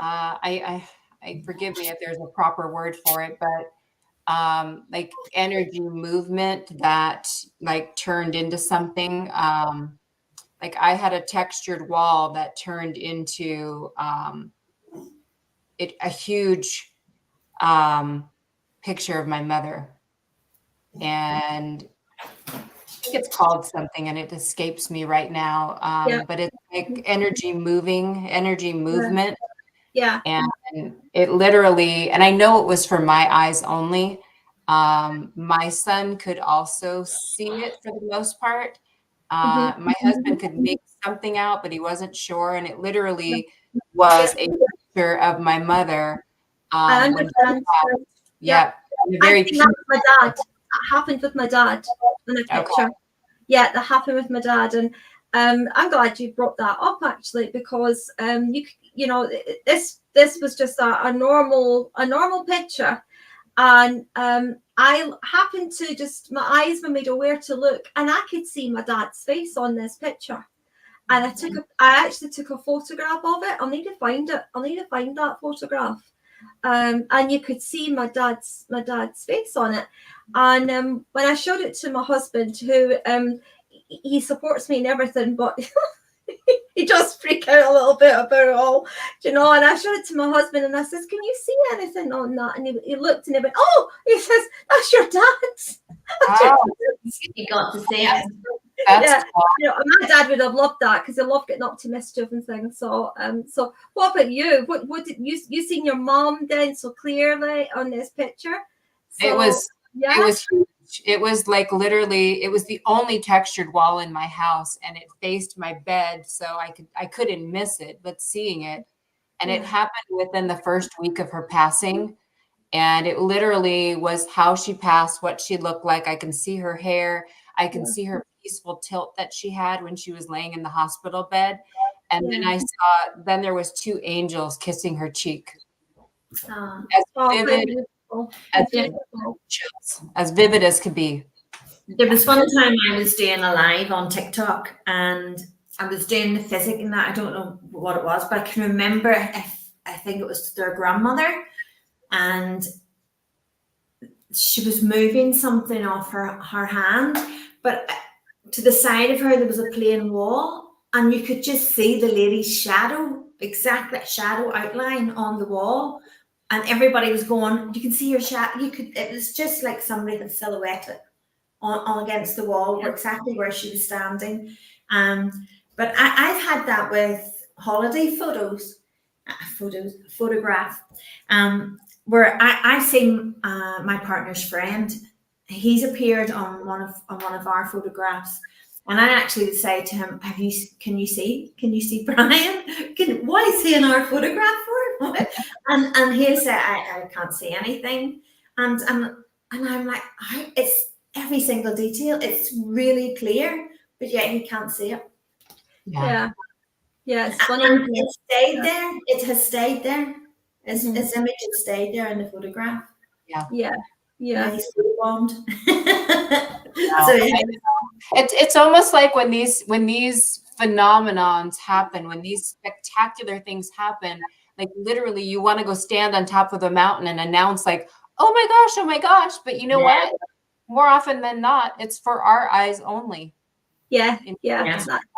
I forgive me if there's a proper word for it, but like energy movement that like turned into something? Like I had a textured wall that turned into a huge picture of my mother, and I think it's called something and it escapes me right now. But it's like energy movement. Yeah. And it literally, and I know it was for my eyes only, My son could also see it for the most part. My husband could make something out, but he wasn't sure. And it literally was a picture of my mother. I When understand. yeah, I very think that was my dad. That happened with my dad in a picture. Okay. Yeah, that happened with my dad, and I'm glad you brought that up actually, because you know, this was just a normal picture, and I happened to just, my eyes were made aware to look, and I could see my dad's face on this picture, and I actually took a photograph of it. I'll need to find it. I'll need to find that photograph. And you could see my dad's face on it. And when I showed it to my husband, who he supports me in everything, but he does freak out a little bit about it all, you know. And I showed it to my husband, and I says, "Can you see anything on that?" And he looked, and he went, "Oh," he says, "That's your dad's." Oh, You got to see it. that's cool. You know, my dad would have loved that, because he loved getting up to mischief and things. So, so what about you? What did you seen your mom then so clearly on this picture? So, It was huge. It was like literally, it was the only textured wall in my house, and it faced my bed, so I couldn't miss it, but seeing it. And it happened within the first week of her passing. And it literally was how she passed, what she looked like. I can see her hair. I can see her peaceful tilt that she had when she was laying in the hospital bed. And then there was two angels kissing her cheek. As vivid as could be. There was one time I was doing a live on TikTok, and I was doing the physic in that. I don't know what it was, but I can remember, I think it was their grandmother, and she was moving something off her hand, but to the side of her there was a plain wall, and you could just see the lady's shadow, exactly shadow outline on the wall, and everybody was going, you can see your shadow. It was just like somebody had silhouetted on against the wall, exactly where she was standing. But I've had that with holiday photographs, where I've seen my partner's friend. He's appeared on one of our photographs, and I actually say to him, can you see Brian? What is he in our photograph for? and he'll say, I can't see anything, and I'm like, it's every single detail. It's really clear, but yet you can't see it. Yeah, it's funny. And it stayed there. It has stayed there. His image has stayed there in the photograph. Yeah. He's bombed. So it's almost like when these phenomenons happen, when these spectacular things happen, like literally you want to go stand on top of a mountain and announce like, oh my gosh, but you know what? More often than not, it's for our eyes only. That's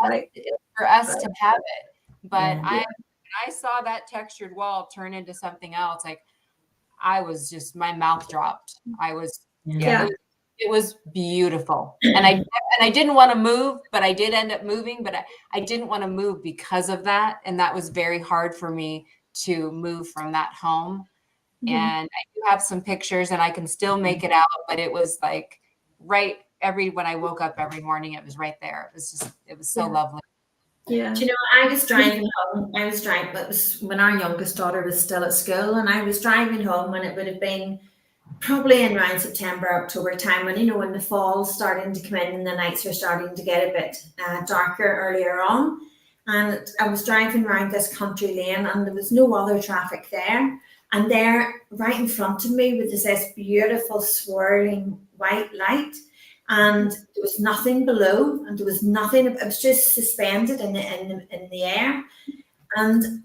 right. It's for us to have it. But when I saw that textured wall turn into something else, like I was just, my mouth dropped. I was, it was beautiful. And I didn't want to move, but I did end up moving, but I didn't want to move because of that. And that was very hard for me to move from that home. And I do have some pictures, and I can still make it out, but it was like when I woke up every morning, it was right there. It was so lovely. Yeah. Do you know, I was driving home. It was when our youngest daughter was still at school, and I was driving home, and it would have been probably in around September, October time, when, you know, when the fall's starting to come in and the nights are starting to get a bit darker earlier on. And I was driving around this country lane, and there was no other traffic there. And there, right in front of me, was this beautiful swirling white light, and there was nothing below, and there was nothing. It was just suspended in the air, and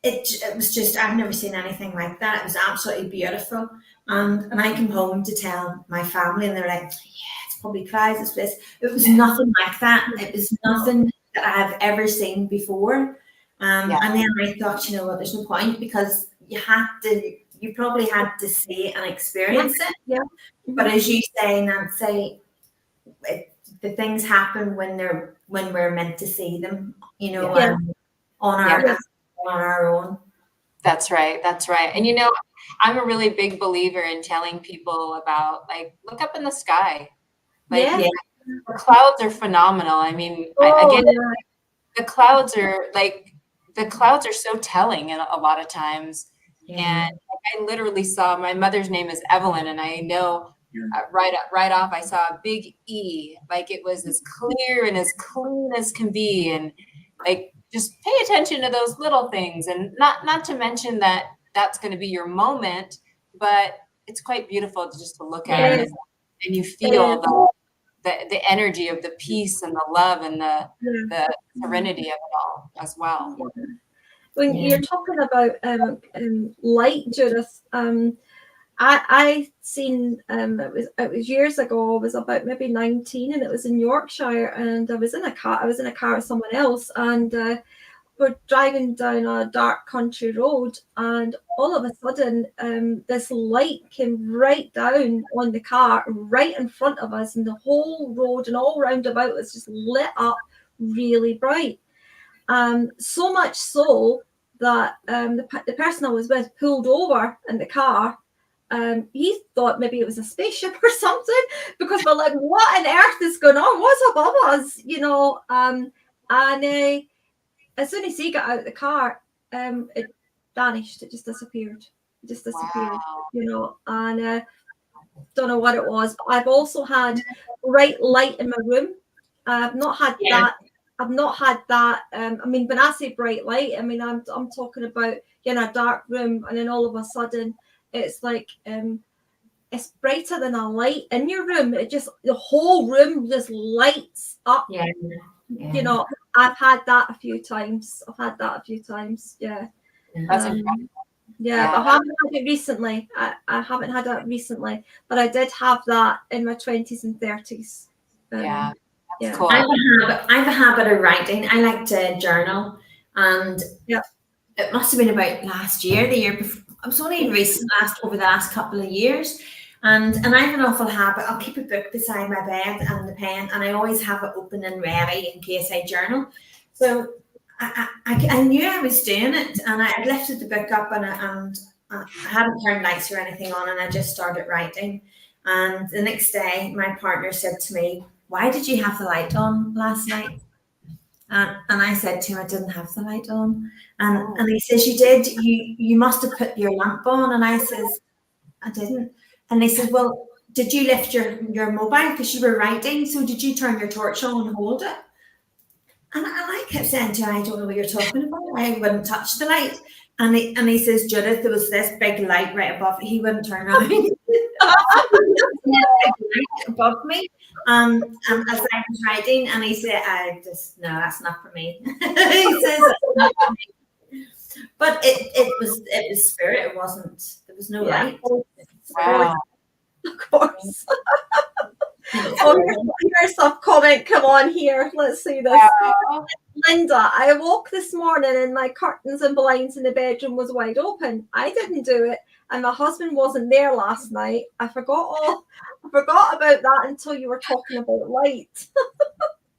it was just, I've never seen anything like that. It was absolutely beautiful. And I came home to tell my family, and they're like, "Yeah, it's probably clouds. It's this." It was nothing like that. It was nothing that I have ever seen before. And then I thought, you know what, there's no point, because you probably had to see it and experience it. Yeah. But as you say, Nancy, the things happen when we're meant to see them, you know, on our own. That's right. And, you know, I'm a really big believer in telling people about, like, look up in the sky. Like, Yeah. the clouds are phenomenal. I mean, Oh, the clouds are so telling a lot of times. Yeah. And I literally saw, my mother's name is Evelyn, and I know right off I saw a big E, like it was as clear and as clean as can be. And like, just pay attention to those little things, and not to mention that that's going to be your moment, but it's quite beautiful to just to look at it, and you feel the energy of the peace and the love and the serenity of it all as well. When you're talking about light, Judith, I seen it was years ago. I was about maybe 19, and it was in Yorkshire, and I was in a car with someone else, and we're driving down a dark country road, and all of a sudden this light came right down on the car right in front of us, and the whole road and all round about was just lit up really bright. So much so that the person I was with pulled over in the car. He thought maybe it was a spaceship or something, because we're like, what on earth is going on? What's above us? And as soon as he got out of the car, it vanished. It just disappeared. Wow. And don't know what it was. But I've also had bright light in my room. I've not had that. I've not had that. I mean, when I say bright light, I mean I'm talking about in a dark room, and then all of a sudden it's like it's brighter than a light in your room. It just, the whole room just lights up. I've had that a few times. Yeah. That's incredible. Yeah, but I haven't had it recently. I haven't had that recently, but I did have that in my 20s and 30s. That's cool. I have a habit of writing. I like to journal, and it must have been about last year, the year before. It was only over the last couple of years, and I have an awful habit. I'll keep a book beside my bed and the pen, and I always have it open and ready in case I journal. So I knew I was doing it, and I lifted the book up, and I hadn't turned lights or anything on, and I just started writing. And the next day, my partner said to me, "Why did you have the light on last night?" And I said to him, "I didn't have the light on." And he says, "You did. You must have put your lamp on." And I says, "I didn't." And he says, "Well, did you lift your mobile because you were writing? So did you turn your torch on and hold it?" And I kept saying to him, "I don't know what you're talking about. I wouldn't touch the light." And he says, "Judith, there was this big light right above it." He wouldn't turn around. Above me. And as I was writing, and he said, "No, that's not for me." He says, "That's not for me." But it was spirit. It wasn't. There was no light. Wow. Of course. Here's a comment. Come on here. Let's see this. Linda, I awoke this morning and my curtains and blinds in the bedroom was wide open. I didn't do it, and my husband wasn't there last night. I forgot about that until you were talking about light.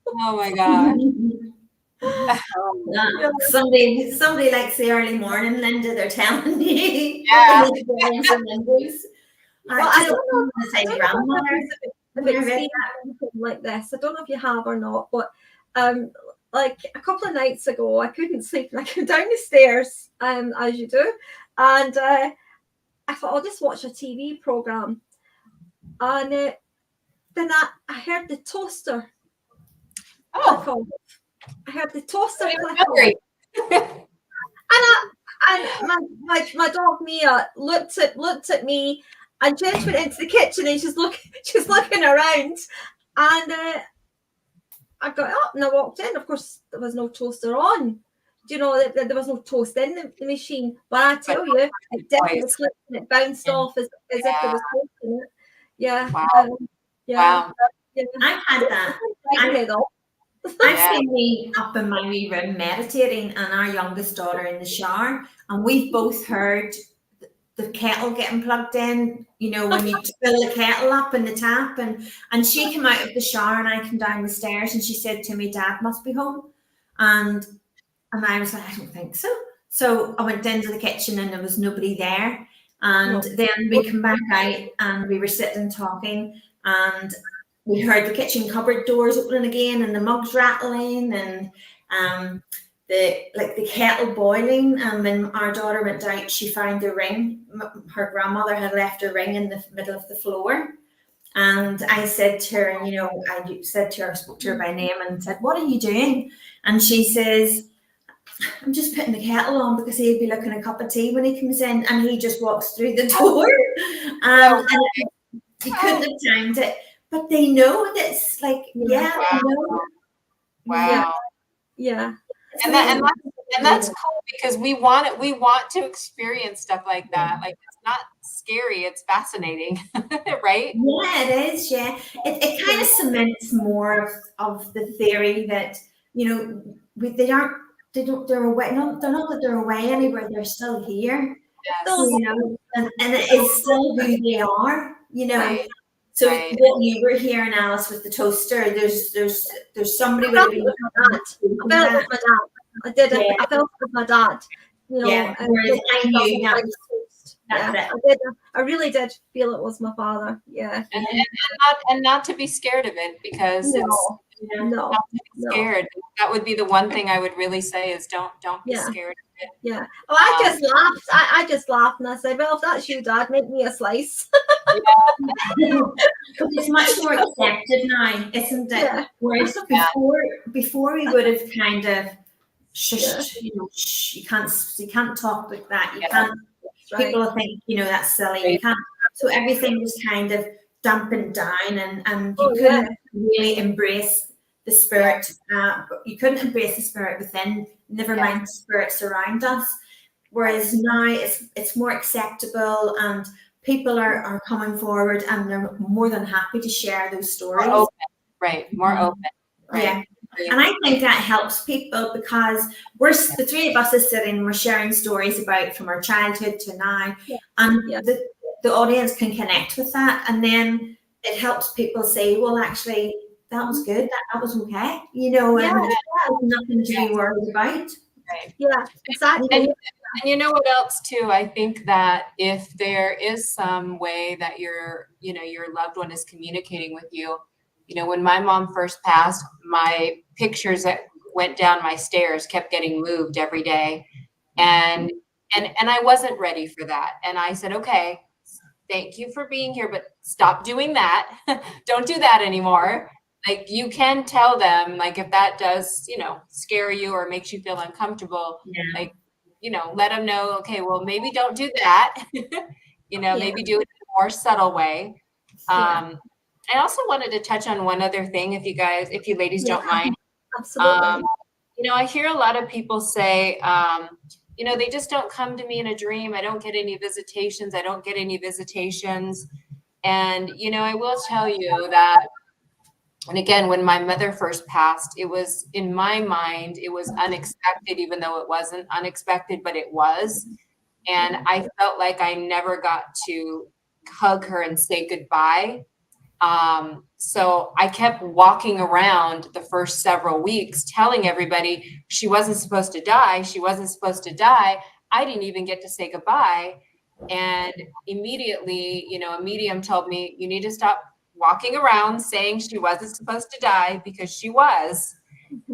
Oh my God. Somebody likes the early morning, Linda. They're telling you. Yeah. Well, I don't know if experienced anything like this. I don't know if you have or not, but like a couple of nights ago, I couldn't sleep, and I came down the stairs, as you do, and I thought I'll just watch a TV program, and then I heard the toaster. Oh, I heard the toaster click hungry. and my dog Mia looked at me, and Jess went into the kitchen, and she's looking around, and I got up and I walked in. Of course, there was no toaster on. There was no toast in the machine. But I tell you, it definitely clicked and it bounced off as if there was toast in it. Yeah. Wow. Wow. Yeah. I've had that. I've seen me up in my wee room meditating, and our youngest daughter in the shower, and we've both heard the kettle getting plugged in, when you fill the kettle up in the tap, and she came out of the shower, and I came down the stairs, and she said to me, "Dad must be home," and I was like, "I don't think so." So I went into the kitchen, and there was nobody there, And then we come back out and we were sitting talking, and we heard the kitchen cupboard doors opening again and the mugs rattling and the kettle boiling. And when our daughter went out, she found the ring. Her grandmother had left a ring in the middle of the floor. And I said to her, you know, I said to her, I spoke to her by name and said, "What are you doing?" And she says, "I'm just putting the kettle on because he'd be looking a cup of tea when he comes in." And he just walks through the door. And you couldn't have timed it. But they know that's like, yeah, wow. they know. Wow. Yeah. And that's cool because we want to experience stuff like that. Like, it's not scary, it's fascinating. Right? Yeah, it is. Yeah. It kind of cements more of the theory that, you know, they're away. No, they're not that they're away anywhere. They're still here. Yes. You know, and it is still who they are, you know. Right. So Right. what you were hearing, Alice, with the toaster, there's somebody would have been I felt it with my dad. I did it. Yeah. I felt it with my dad. You know, Yeah, whereas I knew that was yeah, it. I did. I really did feel it was my father. Yeah. And not to be scared of it, because No. not to be scared. That would be the one thing I would really say is don't be scared of it. Yeah. Oh, I just laughed. I just laughed and I said, "Well, if that's you, Dad, make me a slice." It's much more accepted now, isn't it? Yeah. Whereas before we would have kind of shushed, you know, you can't talk like that. You can't. Right. People think, you know, that's silly. Right. You can't. So everything was kind of dampened down, and you couldn't really embrace the spirit. You couldn't embrace the spirit within. Never mind the spirits around us. Whereas now it's more acceptable, and people are coming forward and they're more than happy to share those stories. More open. Right. More open. Right. Yeah. And I think that helps people because the three of us is sitting, we're sharing stories about from our childhood to now, and the audience can connect with that, and then it helps people say, well, actually, that was good, that was okay, you know, and nothing to be worried about. Right. Yeah, exactly. And you know what else too? I think that if there is some way that your loved one is communicating with you, you know, when my mom first passed, my pictures that went down my stairs kept getting moved every day. And I wasn't ready for that. And I said, okay, thank you for being here, but stop doing that. Don't do that anymore. Like, you can tell them, like, if that does, you know, scare you or makes you feel uncomfortable, like, you know, let them know, okay, well, maybe don't do that. You know, maybe do it in a more subtle way. I also wanted to touch on one other thing, if you ladies don't mind. Absolutely. You know, I hear a lot of people say, you know, they just don't come to me in a dream. I don't get any visitations. And, you know, I will tell you that, and again, when my mother first passed, it was, in my mind, it was unexpected, even though it wasn't unexpected, but it was. And I felt like I never got to hug her and say goodbye. So I kept walking around the first several weeks telling everybody she wasn't supposed to die. I didn't even get to say goodbye. And immediately, you know, a medium told me, you need to stop walking around saying she wasn't supposed to die, because she was.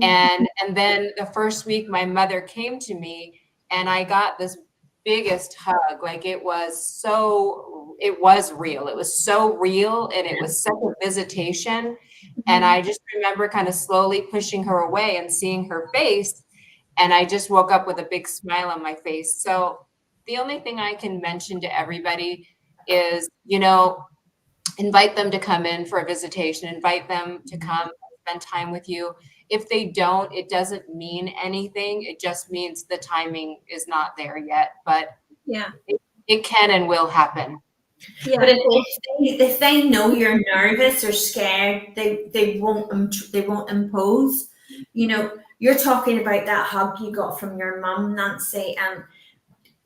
And then the first week my mother came to me and I got this biggest hug. Like, it was real. It was so real, and it was such a visitation. And I just remember kind of slowly pushing her away and seeing her face. And I just woke up with a big smile on my face. So the only thing I can mention to everybody is, you know, invite them to come in for a visitation, invite them to come spend time with you. If they don't, it doesn't mean anything. It just means the timing is not there yet, but it can and will happen. Yeah. But if they know you're nervous or scared, they won't impose. You know, you're talking about that hug you got from your mum, Nancy, and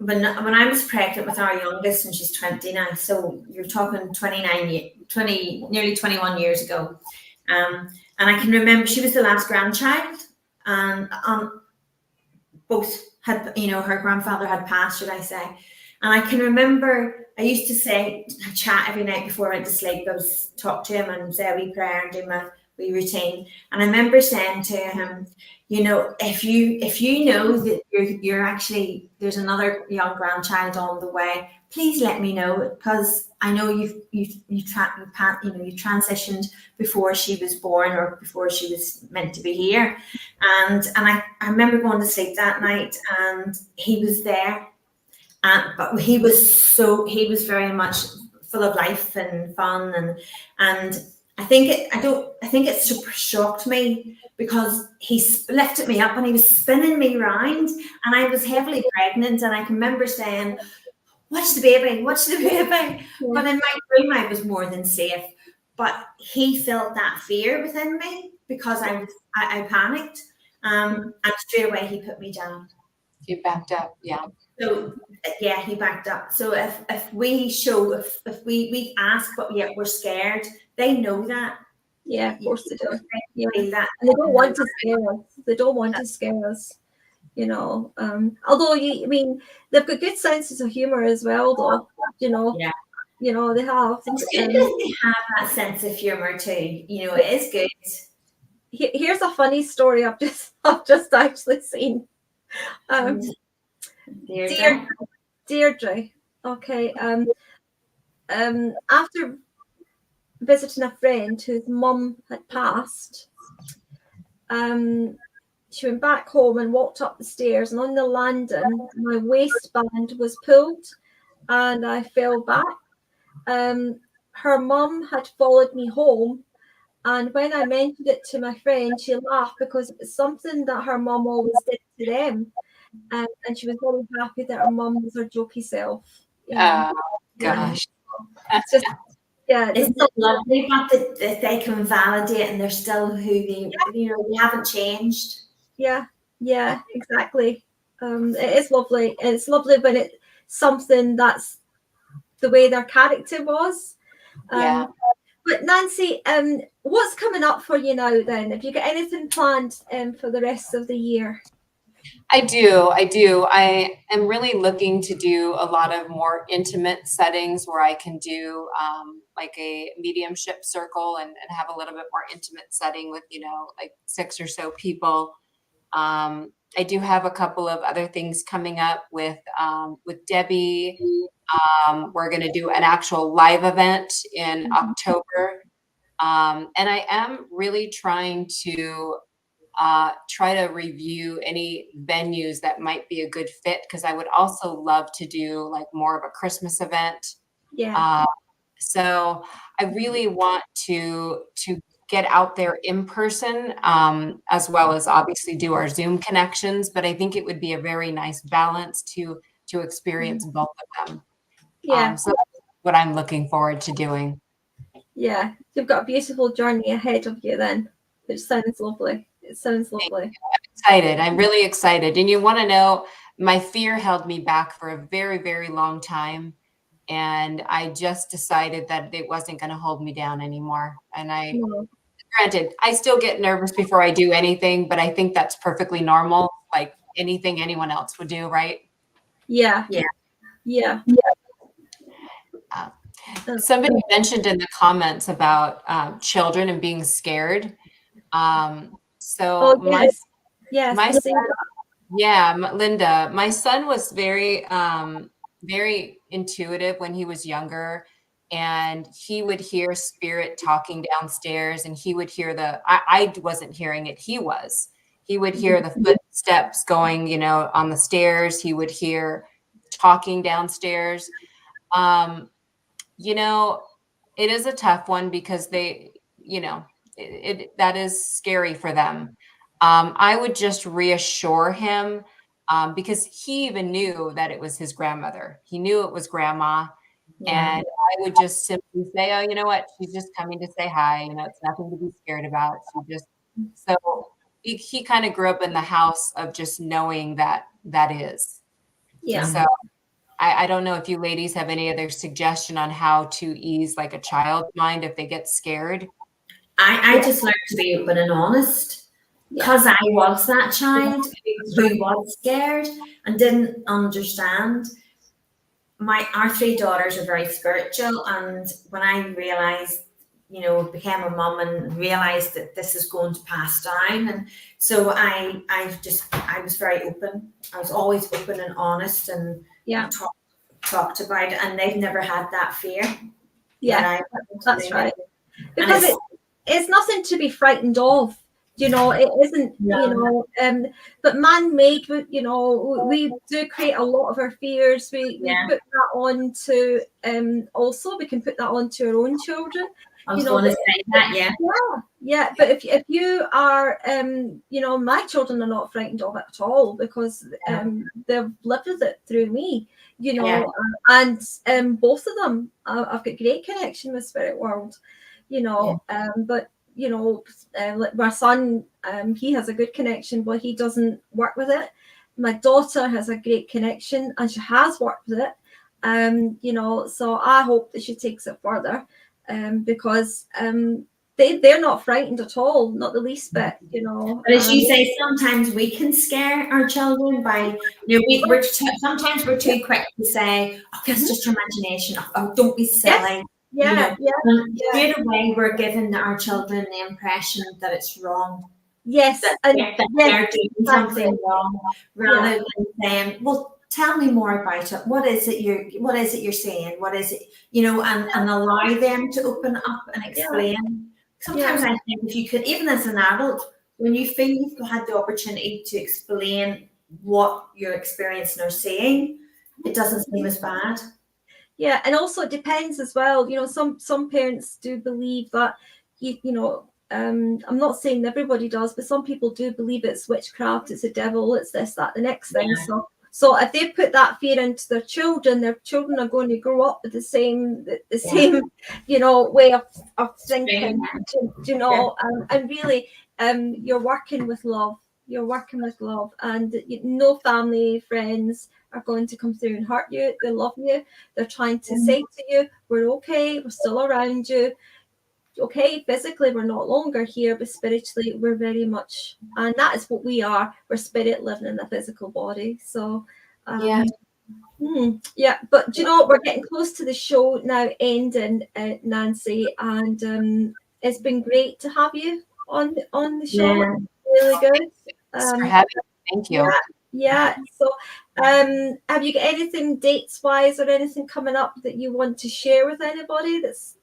when I was pregnant with our youngest, and she's 20 now, so you're talking nearly 21 years ago. And I can remember she was the last grandchild, and both had, you know, her grandfather had passed, should I say. And I can remember I used to say, I chat every night before I went to sleep. I was talk to him and say a wee prayer and do my wee routine. And I remember saying to him, you know, if you know that you're actually, there's another young grandchild on the way, please let me know, because I know you transitioned before she was born or before she was meant to be here. And I remember going to sleep that night and he was there. But he was very much full of life and fun, and I think it super shocked me, because he lifted me up and he was spinning me round, and I was heavily pregnant, and I can remember saying, "Watch the baby, watch the baby." But in my dream, I was more than safe. But he felt that fear within me because I panicked, and straight away he put me down. You backed up, yeah. So yeah, he backed up. So if we show, if we ask, but yet we're scared, they know that. Yeah, of course they do. Yeah. That. And they don't want to scare us. They don't want to scare us. You know, although I mean, they've got good senses of humor as well, though. You know, Yeah. You know, they have. It's good that they have that sense of humor too. You know, it is good. Here's a funny story I've just actually seen. Deirdre. Okay. After visiting a friend whose mum had passed, she went back home and walked up the stairs, and on the landing, my waistband was pulled, and I fell back. Her mum had followed me home, and when I mentioned it to my friend, she laughed because it was something that her mum always did to them. And she was very happy that her mum was her jokey self. Oh, gosh. It's just, yeah. Isn't it lovely that they can validate and they're still who they, you know, they haven't changed. Yeah, exactly. It is lovely. And it's lovely when it's something that's the way their character was. Yeah. But Nancy, what's coming up for you now then? Have you got anything planned for the rest of the year? I do. I am really looking to do a lot of more intimate settings where I can do like a mediumship circle and have a little bit more intimate setting with, you know, like 6 or so people. I do have a couple of other things coming up with Debbie. We're going to do an actual live event in October. And I am really trying to try to review any venues that might be a good fit, because I would also love to do like more of a Christmas event. Yeah. So I really want to get out there in person, as well as obviously do our Zoom connections. But I think it would be a very nice balance to experience both of them. Yeah. So that's what I'm looking forward to doing. Yeah, you've got a beautiful journey ahead of you then, which sounds lovely. It sounds lovely. I'm excited. I'm really excited. And you want to know, my fear held me back for a very, very long time. And I just decided that it wasn't going to hold me down anymore. And granted, I still get nervous before I do anything, but I think that's perfectly normal, like anything anyone else would do, right? Yeah. Somebody mentioned in the comments about children and being scared. Linda, my son was very, very intuitive when he was younger, and he would hear spirit talking downstairs, and he would hear I wasn't hearing it. He would hear the footsteps going, you know, on the stairs. He would hear talking downstairs. You know, it is a tough one because they, you know, that is scary for them. I would just reassure him, because he even knew that it was his grandmother. He knew it was grandma. Yeah. And I would just simply say, oh, you know what? She's just coming to say hi. You know, it's nothing to be scared about. So he kind of grew up in the house of just knowing that is. Yeah. So I don't know if you ladies have any other suggestion on how to ease like a child's mind if they get scared. I just learned to be open and honest, because I was that child who was scared and didn't understand. our three daughters are very spiritual, and when I realized, became a mum and realized that this is going to pass down, and so I was very open. I was always open and honest, and talked about it, and they've never had that fear. Yeah, that's right. Because it's nothing to be frightened of. It isn't, but man-made, we do create a lot of our fears. We put that on to, also, we can put that on to our own children. I was going to say that, yeah. But if you are, my children are not frightened of it at all, because they've lived with it through me, and both of them, I've got great connection with spirit world, but like my son, he has a good connection, but he doesn't work with it. My daughter has a great connection, and she has worked with it. So I hope that she takes it further, because they're not frightened at all, not the least bit. But as you say, sometimes we can scare our children by, sometimes we're too quick to say, "Oh, that's just your imagination. Oh, don't be silly." Straight away, we're giving our children the impression that it's wrong. Yes, that they're doing something wrong, rather than saying, "Well, tell me more about it. What is it you're saying? What is it?" And allow them to open up and explain. Sometimes I think if you could, even as an adult, when you feel you've had the opportunity to explain what you're experiencing or seeing, it doesn't seem as bad. Yeah, and also it depends as well. Some parents do believe that I'm not saying everybody does, but some people do believe it's witchcraft, it's a devil, it's this, that, the next thing. So if they put that fear into their children are going to grow up with the same way of thinking. And really, you're working with love. You're working with love, and no family, friends are going to come through and hurt you. They love you. They're trying to say to you, "We're okay. We're still around you. Okay, physically we're no longer here, but spiritually we're very much," and that is what we are. We're spirit living in a physical body. So but we're getting close to the show now ending, Nancy, and it's been great to have you on the show. Really good. Thank you. So have you got anything dates wise or anything coming up that you want to share with anybody that's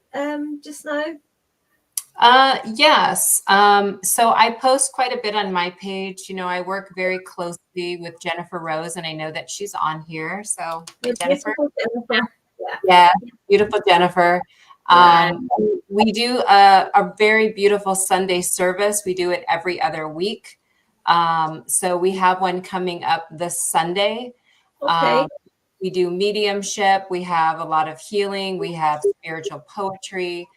just now? Yes. So I post quite a bit on my page. I work very closely with Jennifer Rose, and I know that she's on here. So Jennifer. Yeah, beautiful Jennifer. We do a very beautiful Sunday service. We do it every other week. So we have one coming up this Sunday. We do mediumship. We have a lot of healing. We have spiritual poetry.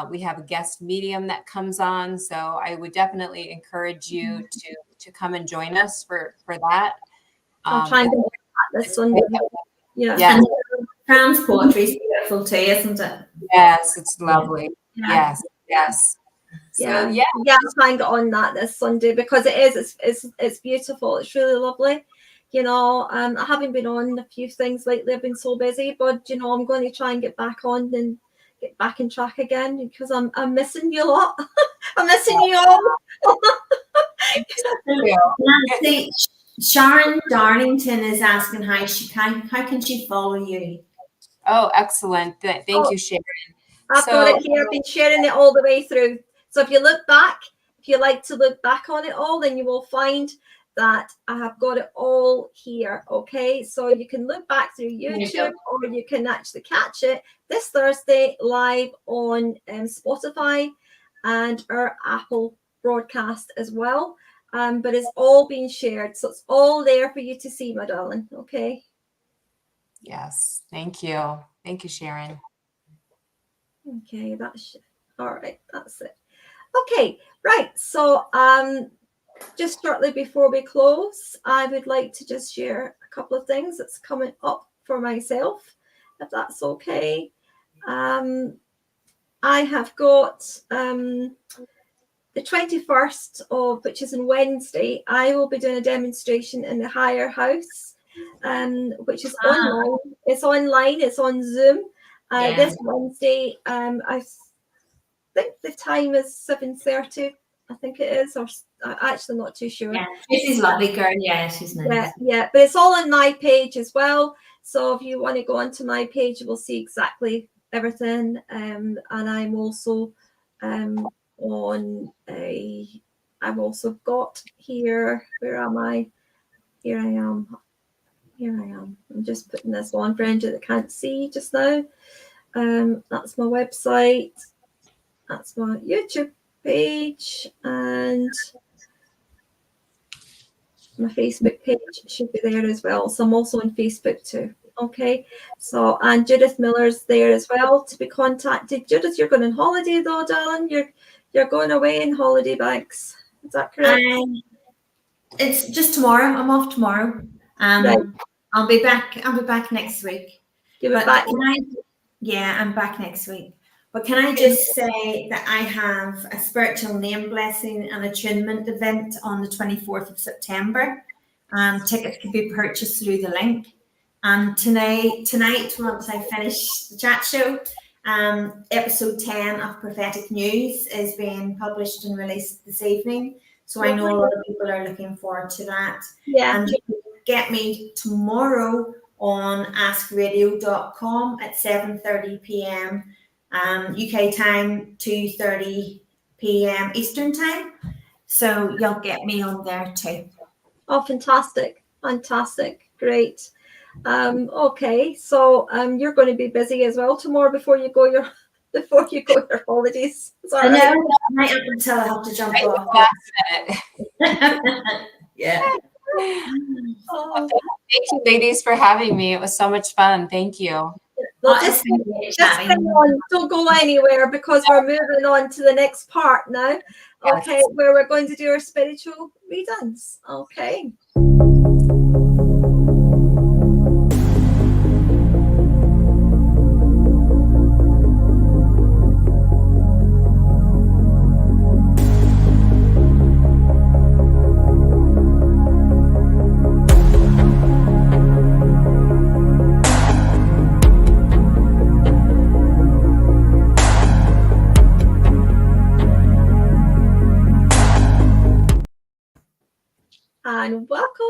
We have a guest medium that comes on. So I would definitely encourage you to come and join us for that. I'm trying to get this Sunday. And trance poetry is beautiful too, isn't it? Yes, it's lovely. Yes. So, I'm trying to get on that this Sunday, because it's beautiful. It's really lovely. I haven't been on a few things lately. I've been so busy, but I'm going to try and get back on and get back in track again, because I'm missing you a lot. I'm missing you all. Nancy, Sharon Darlington is asking how can she follow you? Oh, excellent. Thank you, Sharon. I've got it here. I've been sharing it all the way through. So if you look back, if you like to look back on it all, then you will find that I have got it all here. Okay, so you can look back through YouTube, or you can actually catch it this Thursday live on Spotify and our Apple broadcast as well. But it's all being shared, so it's all there for you to see, my darling. Okay. Yes, thank you, Sharon. Okay, that's all right. That's it. Okay, right. So just shortly before we close, I would like to just share a couple of things that's coming up for myself, if that's okay. I have got the 21st which is on Wednesday. I will be doing a demonstration in the higher house which is online. It's online. It's on Zoom. This Wednesday. I think the time is 7:30. I think it is, or I'm actually not too sure. Yeah, Tracy's lovely girl. Yeah, she's nice. Yeah, but it's all on my page as well. So if you want to go onto my page, you will see exactly everything. And I'm also on a. I've also got here. Where am I? Here I am. Here I am. I'm just putting this on for anyone that can't see just now. That's my website. That's my YouTube page, and my Facebook page should be there as well. So I'm also on Facebook too. Okay. So, and Judith Millar's there as well to be contacted. Judith, you're going on holiday though, darling. You're going away in holiday bags. Is that correct? It's just tomorrow. I'm off tomorrow. Right. I'll be back next week. Yeah, I'm back next week. But can I just say that I have a spiritual name blessing and attunement event on the 24th of September. Tickets can be purchased through the link. And tonight, once I finish the chat show, episode 10 of Prophetic News is being published and released this evening. So I know a lot of people are looking forward to that. Yeah. And you can get me tomorrow on askradio.com at 7:30 p.m. UK time, 2:30 p.m. Eastern time. So you'll get me on there too. Oh, fantastic. Great. Okay, so you're going to be busy as well tomorrow before you go your holidays. I know, right up until I have to jump off. Yeah. Oh, thank you, ladies, for having me. It was so much fun. Thank you. Well, just hang on. Don't go anywhere because we're moving on to the next part now. Okay, yes. Where we're going to do our spiritual readings. Okay. And welcome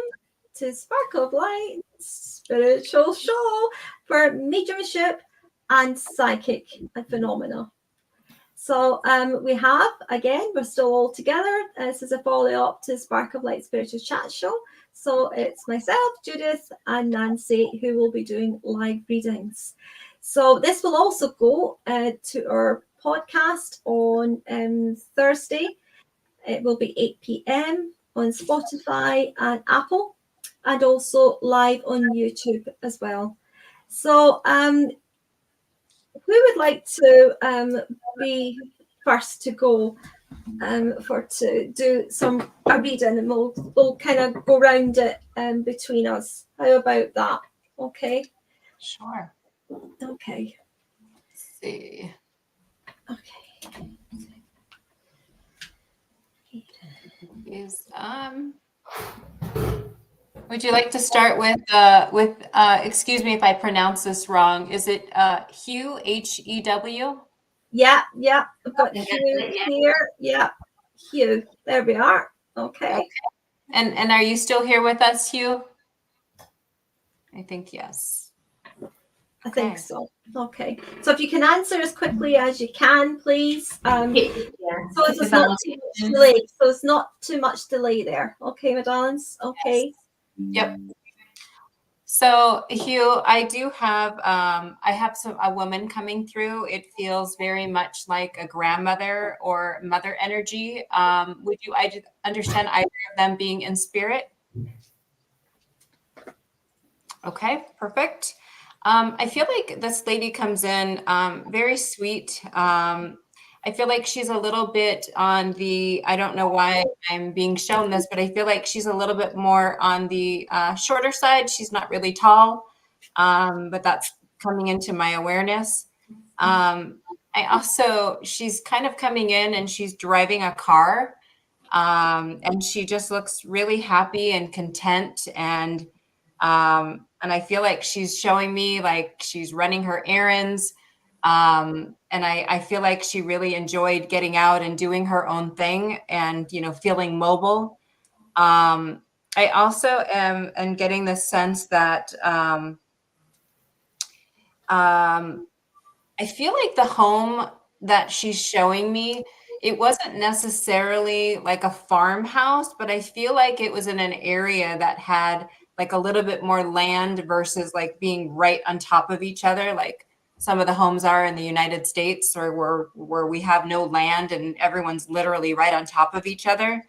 to Sparkle of Light Spiritual Show for mediumship and psychic phenomena. So we have, again, we're still all together. This is a follow-up to Sparkle of Light Spiritual Chat Show. So it's myself, Judith, and Nancy who will be doing live readings. So this will also go to our podcast on Thursday. It will be 8 p.m. on Spotify and Apple, and also live on YouTube as well. So who would like to be first to go to do a reading, and we'll kind of go round it between us. How about that? Okay. Sure. Okay. Let's see. Okay. Would you like to start with excuse me if I pronounce this wrong, is it Hugh, H-E-W? Yeah, I've got Hugh here. Yeah, Hugh, there we are. Okay. And are you still here with us, Hugh? I think yes. I think so. Okay. So if you can answer as quickly as you can, please. So it's not too much delay. So it's not too much delay there. Okay, my darlings. Okay. Yep. So Hugh, I do have I have a woman coming through. It feels very much like a grandmother or mother energy. Would you understand either of them being in spirit? Okay, perfect. I feel like this lady comes in very sweet. I feel like she's a little bit on the, I don't know why I'm being shown this, but I feel like she's a little bit more on the shorter side. She's not really tall, but that's coming into my awareness. She's kind of coming in and she's driving a car, and she just looks really happy and content, and And I feel like she's showing me like she's running her errands. And I feel like she really enjoyed getting out and doing her own thing and, you know, feeling mobile. I also am getting the sense that I feel like the home that she's showing me, it wasn't necessarily like a farmhouse, but I feel like it was in an area that had like a little bit more land versus like being right on top of each other, like some of the homes are in the United States, or where we have no land and everyone's literally right on top of each other.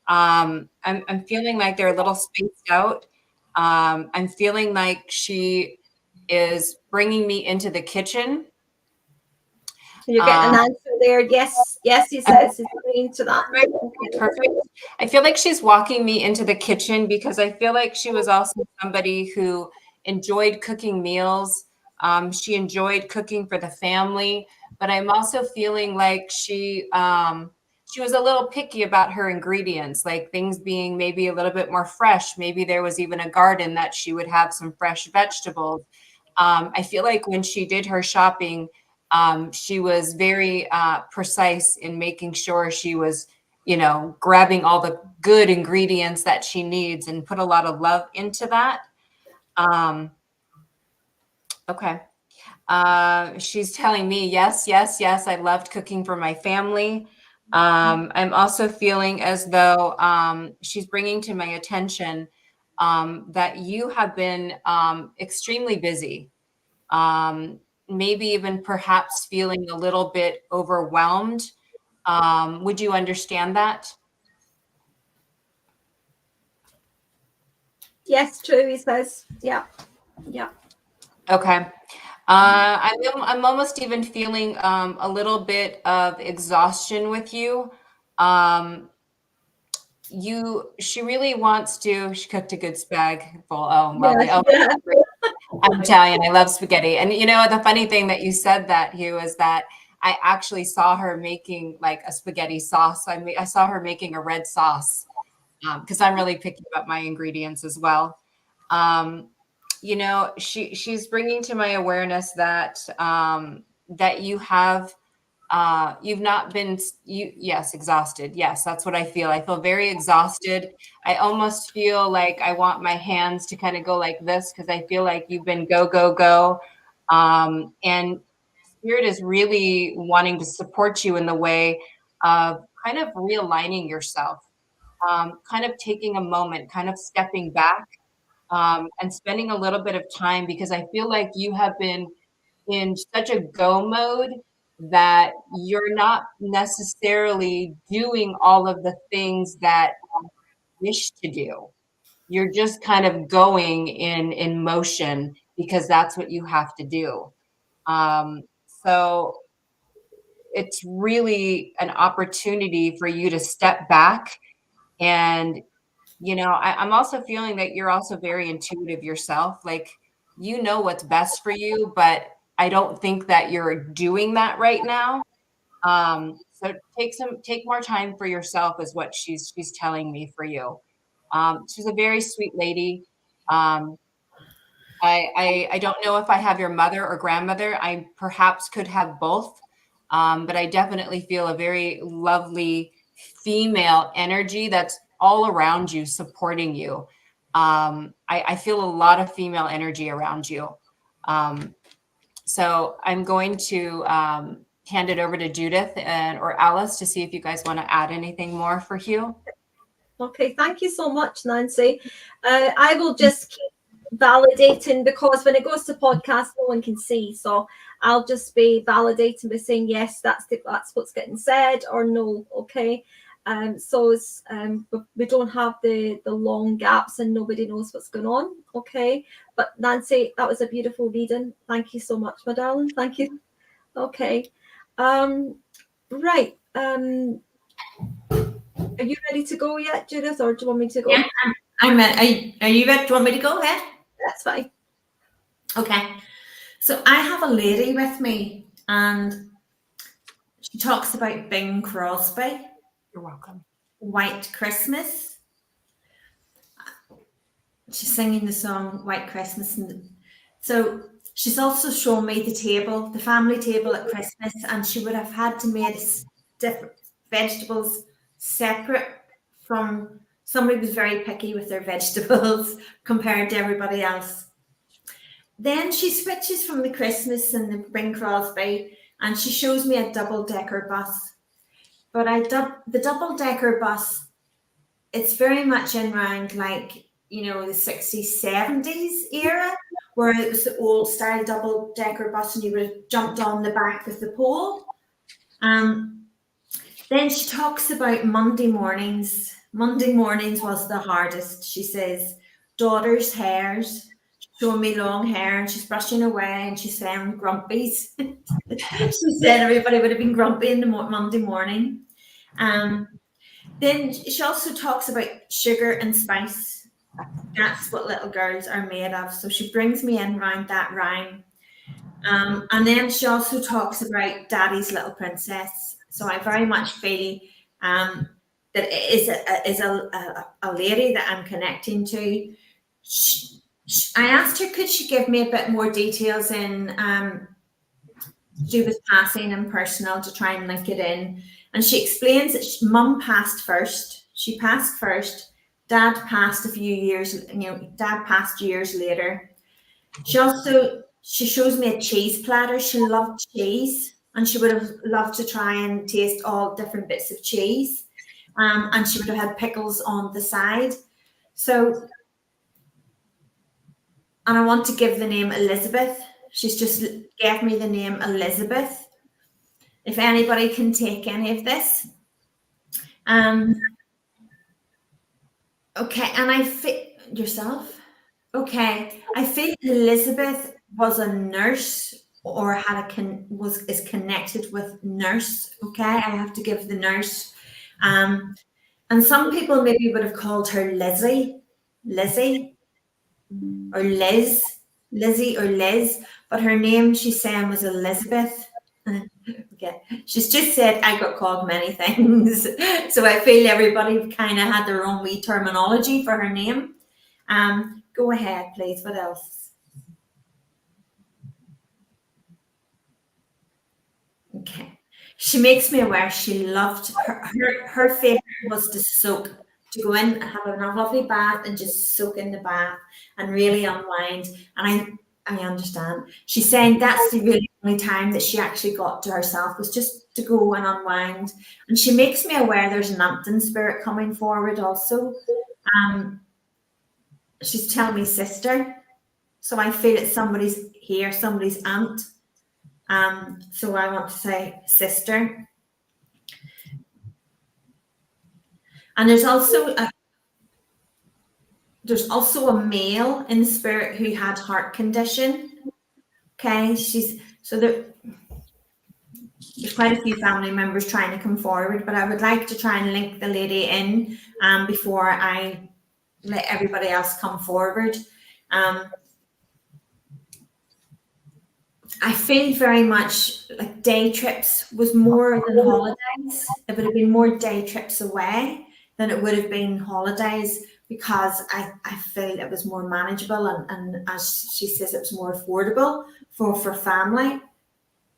I'm feeling like they're a little spaced out. I'm feeling like she is bringing me into the kitchen. You're getting an answer there. Yes, yes, he says he's agreeing to that. Perfect. I feel like she's walking me into the kitchen because I feel like she was also somebody who enjoyed cooking meals. She enjoyed cooking for the family, but I'm also feeling like she was a little picky about her ingredients, like things being maybe a little bit more fresh. Maybe there was even a garden that she would have some fresh vegetables. I feel like when she did her shopping, she was very precise in making sure she was, you know, grabbing all the good ingredients that she needs and put a lot of love into that. Okay. She's telling me, yes, yes, yes, I loved cooking for my family. I'm also feeling as though she's bringing to my attention that you have been extremely busy. Maybe even perhaps feeling a little bit overwhelmed. Would you understand that? Yes, true, he says. Yeah, yeah. Okay. I'm almost even feeling a little bit of exhaustion with you. Um, she really wants to. She cooked a good spag bowl. Oh, lovely. Yes, Oh, yeah. I'm Italian. I love spaghetti. And you know, the funny thing that you said that, Hugh, is that I actually saw her making like a spaghetti sauce. I saw her making a red sauce because I'm really picky about my ingredients as well. Um, you know, she's bringing to my awareness that that you've not been yes, exhausted. Yes, that's what I feel. I feel very exhausted. I almost feel like I want my hands to kind of go like this because I feel like you've been go go go, and spirit is really wanting to support you in the way of kind of realigning yourself, kind of taking a moment, kind of stepping back, and spending a little bit of time because I feel like you have been in such a go mode that you're not necessarily doing all of the things that you wish to do. You're just kind of going in motion because that's what you have to do. So it's really an opportunity for you to step back. And you know, I'm also feeling that you're also very intuitive yourself. Like, you know what's best for you, but I don't think that you're doing that right now. So take more time for yourself is what she's telling me for you. She's a very sweet lady. Um, I don't know if I have your mother or grandmother. I perhaps could have both. But I definitely feel a very lovely female energy that's all around you, supporting you. I feel a lot of female energy around you. So I'm going to hand it over to Judith or Alice to see if you guys want to add anything more for Hugh. Okay, thank you so much, Nancy. I will just keep validating because when it goes to podcast, no one can see. So I'll just be validating by saying yes, that's what's getting said, or no. Okay. So it's, we don't have the long gaps and nobody knows what's going on. Okay. But Nancy, that was a beautiful reading. Thank you so much, my darling. Thank you. Okay. Right. Are you ready to go yet, Judith, or do you want me to go? Yeah, I'm ready. Are you ready? Do you want me to go ahead? That's fine. Okay. So I have a lady with me, and she talks about Bing Crosby. You're welcome. White Christmas. she's singing the song White Christmas. And so she's also shown me the table, the family table at Christmas, and she would have had to make different vegetables separate from, somebody was very picky with their vegetables compared to everybody else. Then she switches from the Christmas and the Bing Crosby, and she shows me a double-decker bus. But the double-decker bus, it's very much in round like, you know, the 60s, 70s era, where it was the old style double-decker bus and you would have jumped on the back with the pole. Then she talks about Monday mornings. Monday mornings was the hardest. She says, daughter's hairs, showing me long hair, and she's brushing away and she's saying grumpies. She said everybody would have been grumpy in the Monday morning. Then she also talks about sugar and spice. That's what little girls are made of. So she brings me in around that rhyme. And then she also talks about Daddy's Little Princess. So I very much feel that it is a lady that I'm connecting to. I asked her, could she give me a bit more details in Judith passing and personal to try and link it in. And she explains that mum passed first. She passed first. Dad passed a few years, Dad passed years later. She shows me a cheese platter. She loved cheese, and she would have loved to try and taste all different bits of cheese. And she would have had pickles on the side. So, and I want to give the name Elizabeth. She's just gave me the name Elizabeth. If anybody can take any of this. Okay, and I feel yourself. Okay, I feel Elizabeth was a nurse or is connected with nurse. Okay, I have to give the nurse. And some people maybe would have called her Lizzie, or Lizzie or Liz, but her name she's saying was Elizabeth. Okay. She's just said I got called many things. So I feel everybody kind of had their own wee terminology for her name. Go ahead, please. What else? Okay. She makes me aware she loved her favorite was to go in and have a lovely bath and just soak in the bath and really unwind. And I understand. She's saying that's the really only time that she actually got to herself, was just to go and unwind. And she makes me aware there's an Ampton spirit coming forward also. She's telling me sister. So I feel it's somebody's here, somebody's aunt. So I want to say sister. And there's also a male in the spirit who had heart condition. Okay, there's quite a few family members trying to come forward, but I would like to try and link the lady in before I let everybody else come forward. I feel very much like day trips was more than holidays. It would have been more day trips away than it would have been holidays, because I feel it was more manageable and as she says, it was more affordable for family.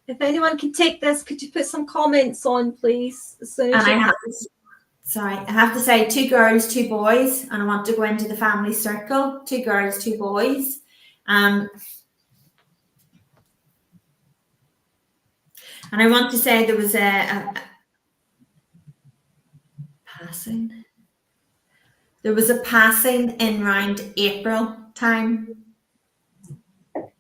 If anyone can take this, could you put some comments on, please? I have to say 2 girls, 2 boys, and I want to go into the family circle. 2 girls, 2 boys. And I want to say there was a passing. There was a passing in around April time. There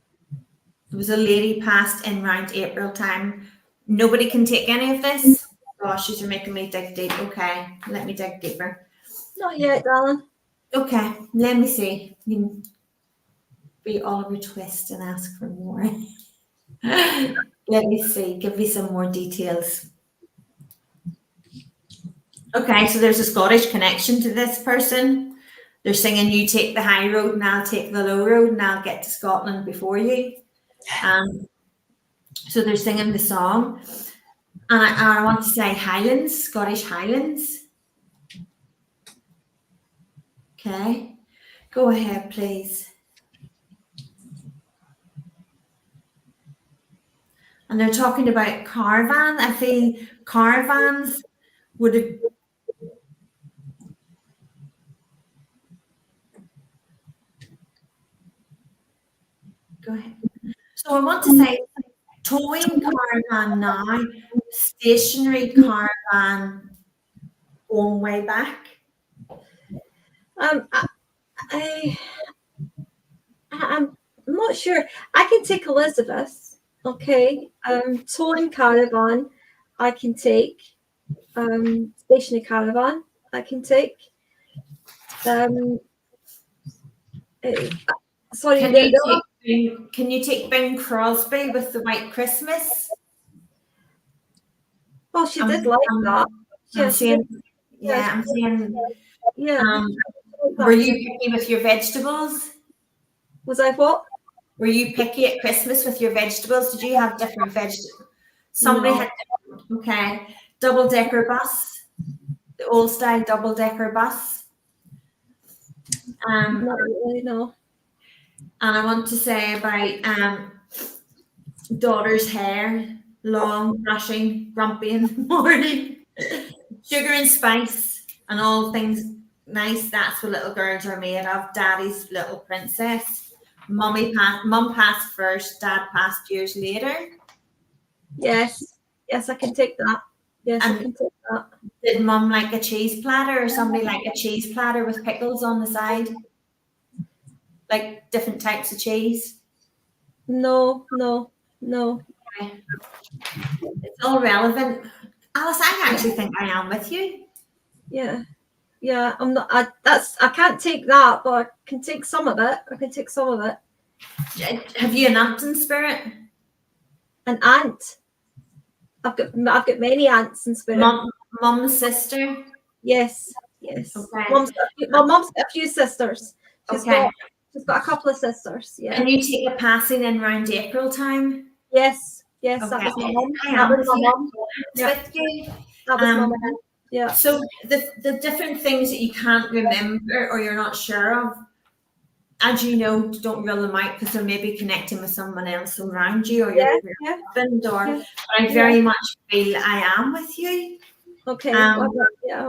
was a lady passed in around April time. Nobody can take any of this. Gosh, you're making me dig deep. Okay, let me dig deeper. Not yet, darling. Okay, let me see. You can be Oliver Twist and ask for more. Let me see. Give me some more details. Okay, so there's a Scottish connection to this person. They're singing, you take the high road and I'll take the low road and I'll get to Scotland before you. So they're singing the song. And I want to say Highlands, Scottish Highlands. Okay. Go ahead, please. And they're talking about caravan. I feel caravans would have. Go ahead. So I want to say towing caravan now, stationary caravan going way back. I'm not sure. I can take Elizabeth. Okay. Towing caravan, I can take. Stationary caravan, I can take. Sorry. Can you take Bing Crosby with the White Christmas? Well, she did like that. I'm saying. Yeah. Were you picky with your vegetables? Was I what? Were you picky at Christmas with your vegetables? Did you have different vegetables? Somebody had different. Okay. Double-decker bus. The old style double-decker bus. Not really, no. And I want to say about daughter's hair, long, brushing, grumpy in the morning, sugar and spice, and all things nice. That's what little girls are made of. Daddy's little princess. Mum passed first. Dad passed years later. Yes, I can take that. Yes, I can take that. Did Mum like a cheese platter, or somebody like a cheese platter with pickles on the side? Like different types of cheese? No. Okay. It's all relevant. Alice, I actually think I am with you. Yeah. I'm not. I can't take that, but I can take some of it. Have you an aunt in spirit? An aunt. I've got many aunts in spirit. Mum's sister. Yes. Okay. Mum's got a few sisters. She's got a couple of sisters. Yeah. Can you take a passing in around April time? Yes. Okay. That was my mum. That was my mum. With you. That was my mum. Yeah. So the different things that you can't remember or you're not sure of, as you know, don't rule them out because they're maybe connecting with someone else around you or your husband. But I very much feel I am with you. Okay. My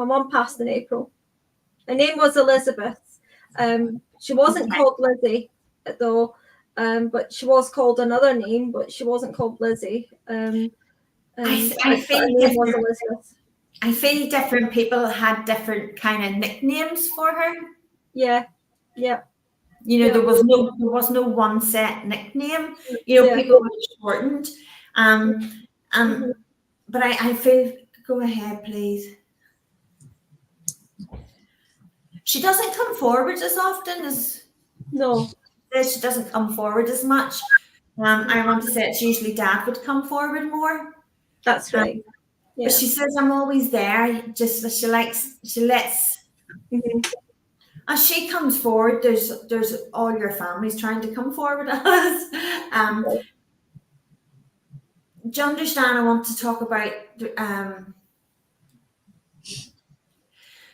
mum passed in April. Her name was Elizabeth. She wasn't called Lizzie though, but she was called another name, but she wasn't called Lizzie. I feel different people had different kind of nicknames for her. Yeah. You know, there was no one set nickname. You know, people were shortened. But I feel. Go ahead, please. She doesn't come forward as often as. No. She doesn't come forward as much. I want to say it's usually Dad would come forward more. That's right. But she says I'm always there. Just she lets. As she comes forward, there's all your families trying to come forward. Do you understand? I want to talk about.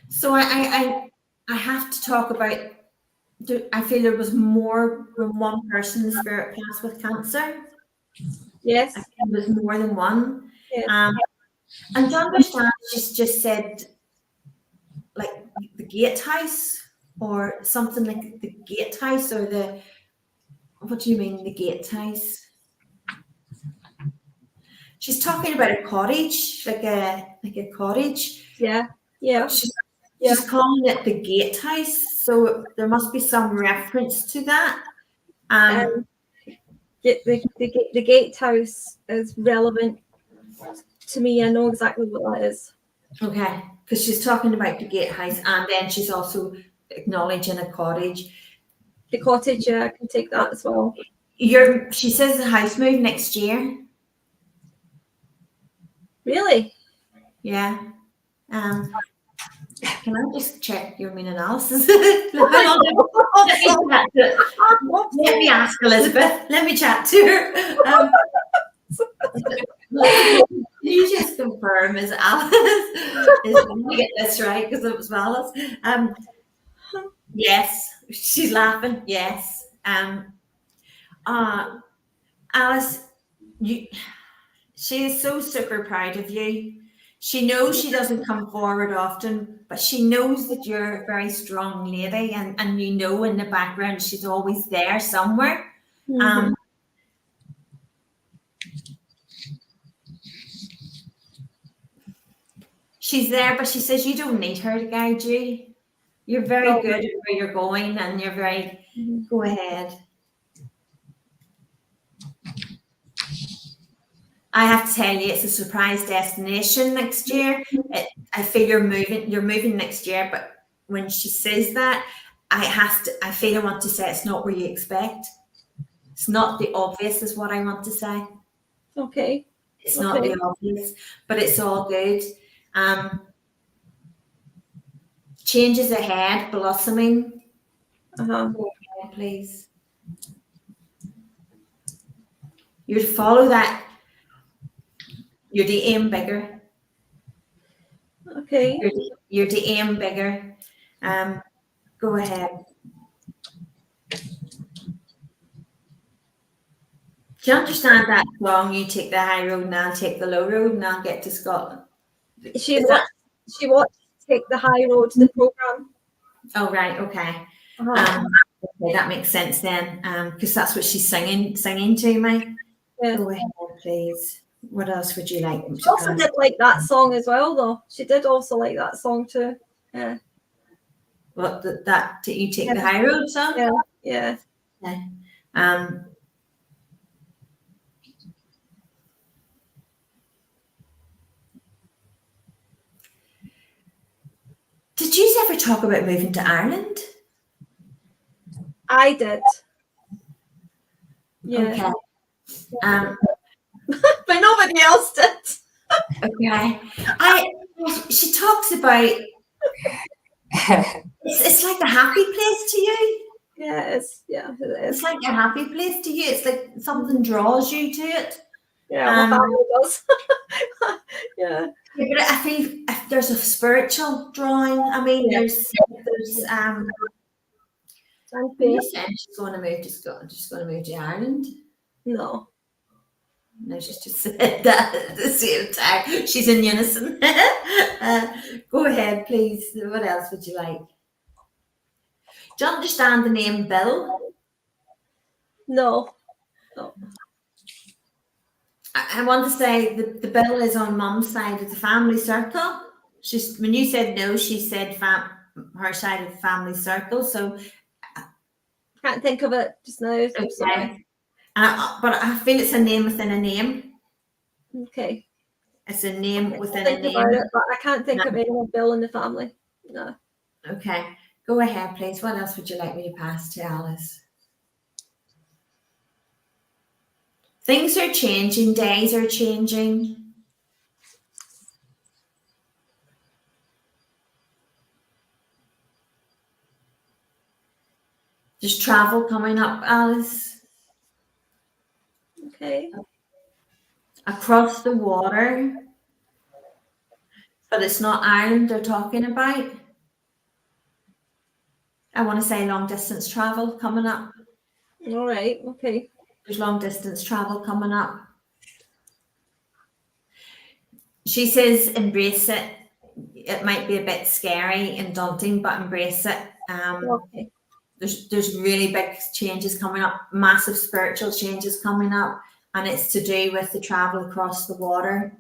So I have to talk about. I feel there was more than one person in the spirit class with cancer. Yes. I think there was more than one. Yeah. And do you understand? She's just said, like the gatehouse or something like the gatehouse or the. What do you mean the gatehouse? She's talking about a cottage, like a cottage. Yeah. She's calling it the gatehouse, so there must be some reference to that. The gatehouse is relevant to me. I know exactly what that is. Okay, because she's talking about the gatehouse, and then she's also acknowledging a cottage. The cottage, I can take that as well. She says the house move next year. Really? Yeah. Can I just check your mean analysis? Let me ask Elizabeth. Let me chat to her. Can you just confirm is Alice? Let me get this right because it was Alice. Yes, She's laughing. Yes. Alice, she is so super proud of you. She knows she doesn't come forward often, but she knows that you're a very strong lady, and you know in the background she's always there somewhere. She's there, but she says you don't need her to guide you. You're very good at where you're going, and you're very, go ahead. I have to tell you, it's a surprise destination next year. I feel you're moving next year, but when she says that, I feel I want to say it's not where you expect. It's not the obvious is what I want to say. Okay. It's not the obvious, but it's all good. Changes ahead, blossoming. Go ahead, please. You'd follow that. You're the aim bigger. Okay. You're the aim bigger. Go ahead. Do you understand that song? You take the high road and I'll take the low road and I'll get to Scotland. She wants to take the high road to the program. Oh right, okay. Okay, that makes sense then. Because that's what she's singing to me. Yeah. Go ahead, please. What else would you like? She also did like that song as well, though. She did also like that song too. Yeah. What that you take the high road song? Yeah. Okay. Did you ever talk about moving to Ireland? I did. Yeah. Okay. But nobody else did. Okay. She talks about it's like a happy place to you. Yeah, it is. It's like a happy place to you. It's like something draws you to it. Yeah, my family does. Yeah. Yeah, but I feel if there's a spiritual drawing. I mean, there's you said she's going to move to Scotland. She's going to move to Ireland. No. No, she's just said that at the same time. She's in unison. Go ahead, please. What else would you like? Do you understand the name Bill? No. I want to say the Bill is on Mum's side of the family circle. When you said no, she said her side of the family circle. So can't think of it just now. I'm sorry. But I feel it's a name within a name. Okay. It's a name within a name. About it, but I can't think of anyone Bill in the family. No. Okay. Go ahead, please. What else would you like me to pass to Alice? Things are changing. Days are changing. There's travel coming up, Alice. Okay. Across the water. But it's not Ireland they're talking about. I want to say long distance travel coming up. All right. Okay. There's long distance travel coming up. She says embrace it. It might be a bit scary and daunting, but embrace it. Okay. There's really big changes coming up, massive spiritual changes coming up, and it's to do with the travel across the water.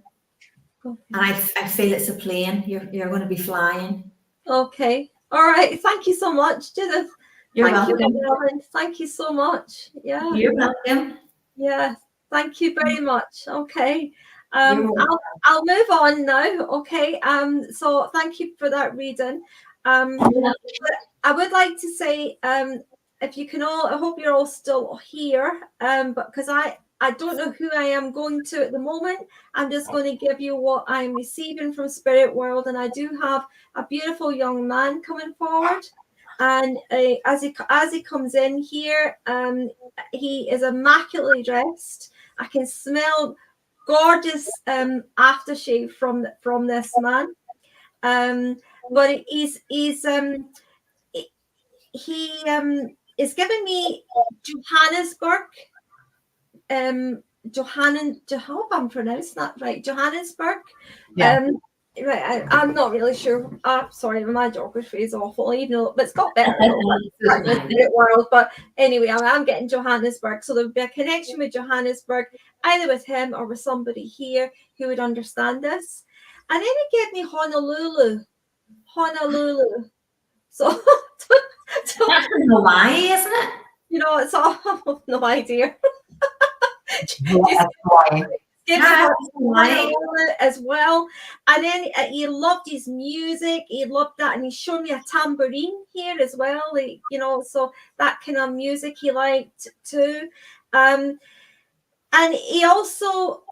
Okay. And I feel it's a plane. You're going to be flying. Okay. All right. Thank you so much, Judith. You're welcome. Thank you so much. Yeah. You're welcome. Yeah. Thank you very much. Okay. I'll move on now. Okay. So thank you for that reading. I would like to say, if you can all, I hope you're all still here, but because I don't know who I am going to at the moment. I'm just going to give you what I'm receiving from Spirit World, and I do have a beautiful young man coming forward. And as he comes in here, he is immaculately dressed. I can smell gorgeous aftershave from this man. But is giving me Johannesburg. I hope I'm pronouncing that right. Johannesburg. Yeah. Right, I'm not really sure. Sorry, my geography is awful, even though, but it's got better in the spirit world. But anyway, I'm getting Johannesburg. So there would be a connection with Johannesburg, either with him or with somebody here who would understand this. And then he gave me Honolulu. So, That's in Hawaii, isn't it? you know, it's all, I have no idea. As well, and then he loved his music. He loved that, and he showed me a tambourine here as well. You know, so that kind of music he liked too. And he also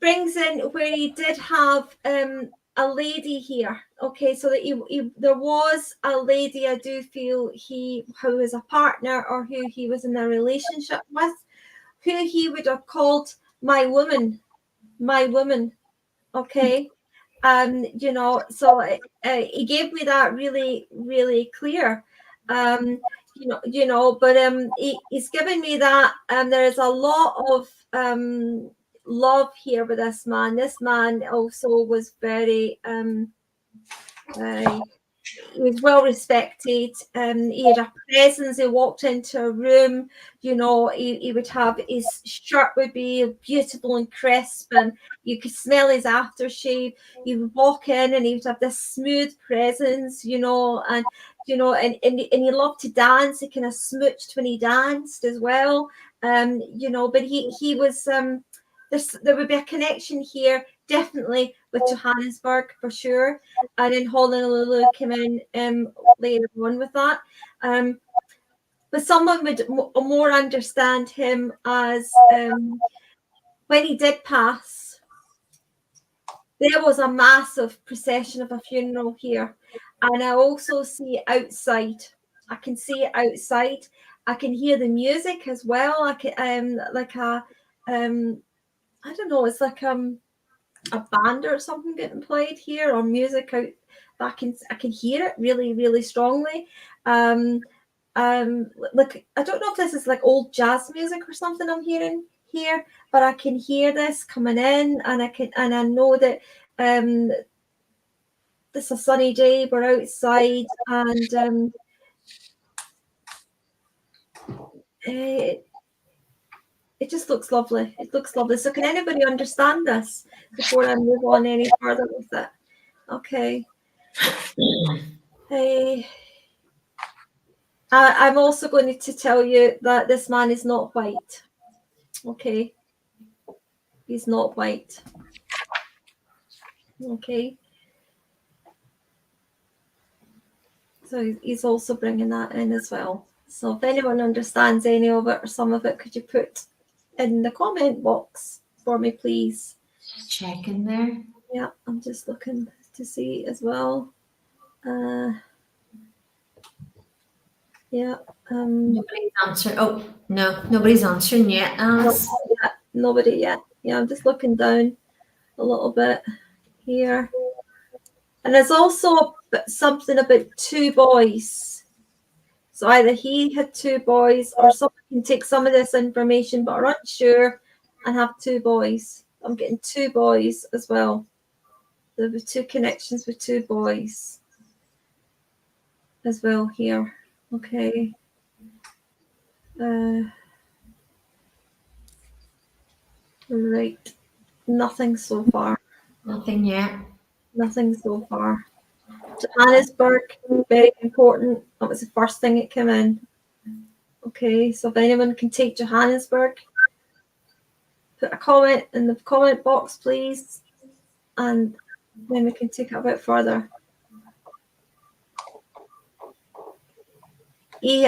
brings in where he did have a lady here. Okay, so that there was a lady, I do feel, who was a partner or who he was in a relationship with, who he would have called my woman. Okay. You know, so he gave me that really, really clear. You know, but he's given me that there is a lot of love here with this man. This man also was very he was well respected. He had a presence. He walked into a room, you know, he would have, his shirt would be beautiful and crisp, and you could smell his aftershave. He would walk in and he would have this smooth presence, you know, and he loved to dance. He kind of smooched when he danced as well. You know, but he was there would be a connection here, definitely with Johannesburg for sure, and then Honolulu came in later on with that. But someone would more understand him as when he did pass, there was a massive procession of a funeral here, and I also see outside. I can see it outside. I can hear the music as well. I can like a I don't know. It's like a band or something getting played here, or music out. I can hear it really, really strongly. Like I don't know if this is like old jazz music or something I'm hearing here, but I can hear this coming in, and I know that it's a sunny day. We're outside, and it just looks lovely. It looks lovely. So can anybody understand this before I move on any further with it? Okay. I'm also going to tell you that this man is not white. Okay. He's not white. Okay. So he's also bringing that in as well. So if anyone understands any of it or some of it, could you put in the comment box for me, please? Just checking there. Yeah, I'm just looking to see as well. Yeah. Nobody's answering. Oh no, nobody's answering yet. Nobody yet. Yeah, I'm just looking down a little bit here. And there's also something about two boys. So either he had two boys, or someone can take some of this information but are unsure and have two boys. I'm getting two boys as well. There were two connections with two boys as well here. Okay. Right. Nothing so far. Nothing yet. Nothing so far. Johannesburg, very important. That was the first thing that came in. Okay, so if anyone can take Johannesburg, put a comment in the comment box, please, and then we can take it a bit further. He's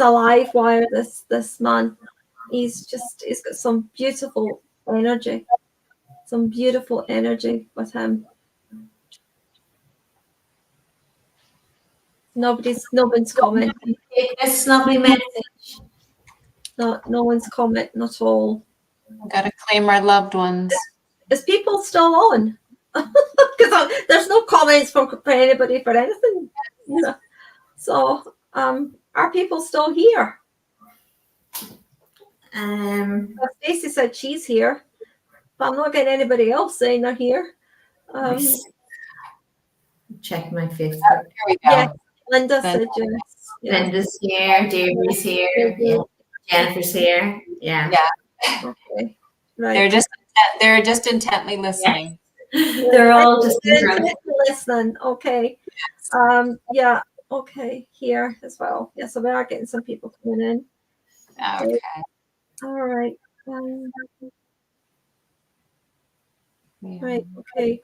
a live wire. This man, he's got some beautiful energy with him. Nobody's commenting. This lovely message. No one's commenting at all. Gotta claim our loved ones. Is people still on? Because there's no comments for anybody for anything. So, are people still here? Stacey said she's here, but I'm not getting anybody else saying they're here. Check my Facebook. Here we go. Yeah, Linda said yes. Linda's here, Deirdre's here, yeah. Jennifer's here. Yeah. Okay. Right. They're just intently listening. Yes. They're all just listening. Okay. Yeah. Okay. Here as well. Yeah. So we are getting some people coming in. Okay. All right. Right. Okay.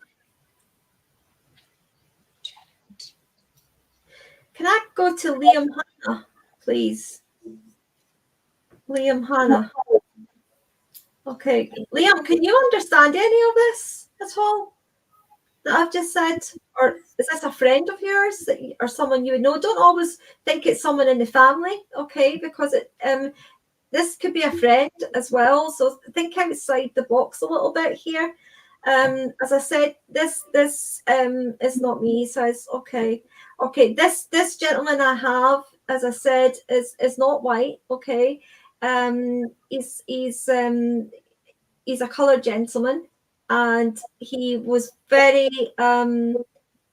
Can I go to Liam Hannah, please? Liam Hannah. Okay. Liam, can you understand any of this at all that I've just said? Or is this a friend of yours or someone you would know? Don't always think it's someone in the family, okay? Because this could be a friend as well. So think outside the box a little bit here. As I said, this is not me. So it's okay. Okay, this gentleman I have, as I said, is not white. Okay, he's a coloured gentleman, and he was very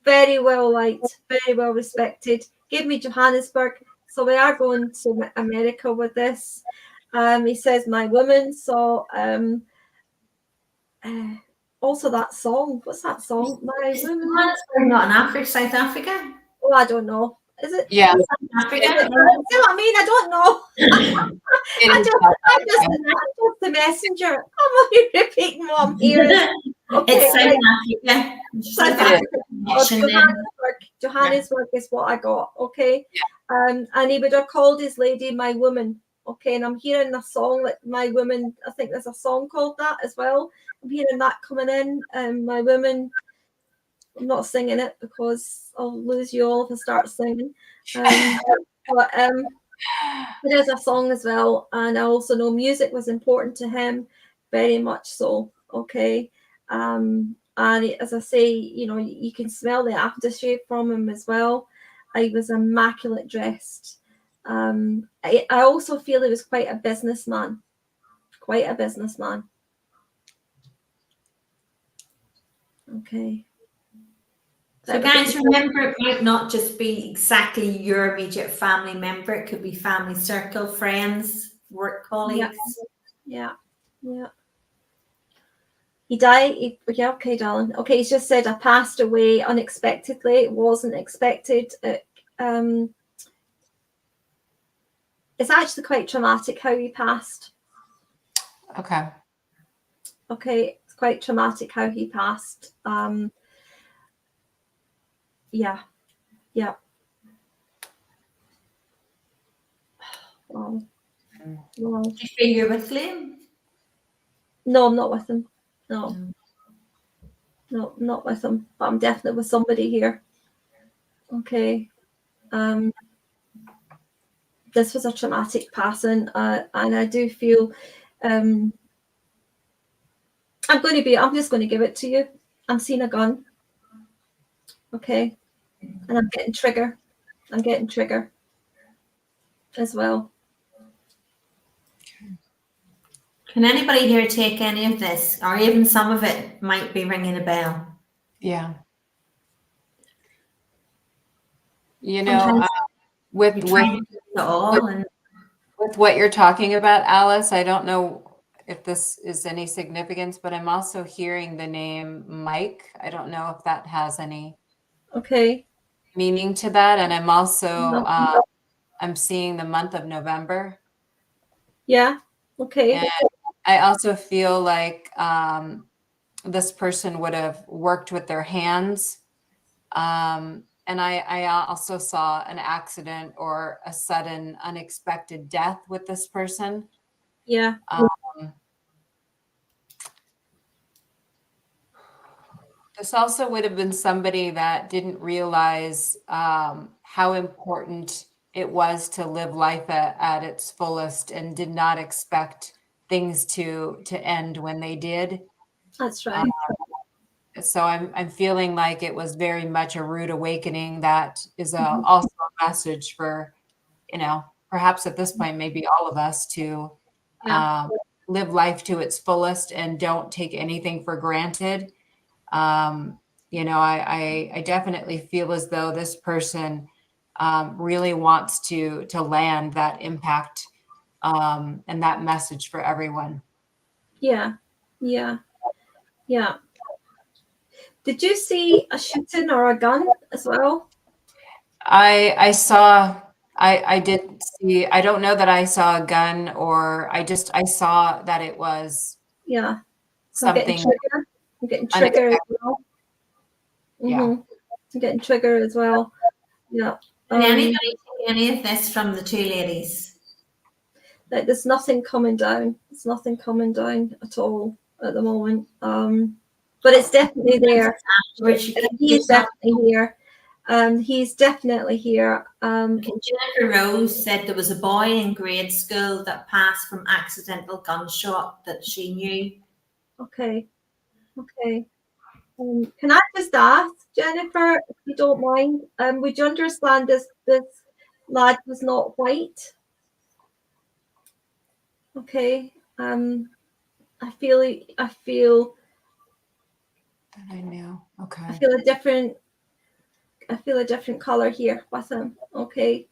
very well liked, very well respected. Gave me Johannesburg, so we are going to America with this. He says my woman. So also that song. What's that song? My woman. Not in Africa, South Africa. Oh, I don't know. Is it? Yeah. Africa. See what I mean? I don't know. I'm just the messenger. I'm only repeating what I'm hearing. Okay, it's South Africa. Johannesburg is what I got. Okay. And he would have called his lady my woman. Okay, and I'm hearing a song like my woman. I think there's a song called that as well. I'm hearing that coming in. My woman. I'm not singing it because I'll lose you all if I start singing. But there's a song as well, and I also know music was important to him, very much so. Okay, and as I say, you can smell the aftershave from him as well. He was immaculate dressed. I also feel he was quite a businessman. Okay. So guys, remember, it might not just be exactly your immediate family member. It could be family circle, friends, work colleagues. Yeah. He died. Yeah, okay, darling. Okay, he's just said I passed away unexpectedly. It wasn't expected. It's actually quite traumatic how he passed. Okay. Okay, it's quite traumatic how he passed. Yeah. Wow. Do you feel you're with Liam? No, I'm not with him. No, not with him. But I'm definitely with somebody here. Okay. This was a traumatic passing, and I do feel I'm just going to give it to you. I'm seeing a gun. Okay. And I'm getting trigger. As well. Can anybody here take any of this, or even some of it might be ringing a bell? Yeah. With what you're talking about, Alice, I don't know if this is any significance, but I'm also hearing the name Mike. I don't know if that has any meaning to that. And I'm also I'm seeing the month of November. Yeah. Okay. And I also feel like this person would have worked with their hands. And I also saw an accident or a sudden unexpected death with this person. Yeah. This also would have been somebody that didn't realize how important it was to live life at its fullest and did not expect things to end when they did. That's right. So I'm feeling like it was very much a rude awakening that is also a message for, perhaps at this point, maybe all of us to live life to its fullest and don't take anything for granted. I definitely feel as though this person really wants to land that impact and that message for everyone. Yeah. Did you see a shooting or a gun as well? I did see, I don't know that I saw a gun, or I saw that it was something. I'm getting triggered as well. I'm getting triggered as well. Yeah. Can anybody take any of this from the two ladies? Like, there's nothing coming down. There's nothing coming down at all at the moment. But it's definitely there. He's definitely here. He's definitely here. Jennifer Rose said there was a boy in grade school that passed from accidental gunshot that she knew. Okay. Can I just ask, Jennifer, if you don't mind, would you understand this lad was not white? Okay. I feel I know. Okay. I feel a different color here with him. Okay.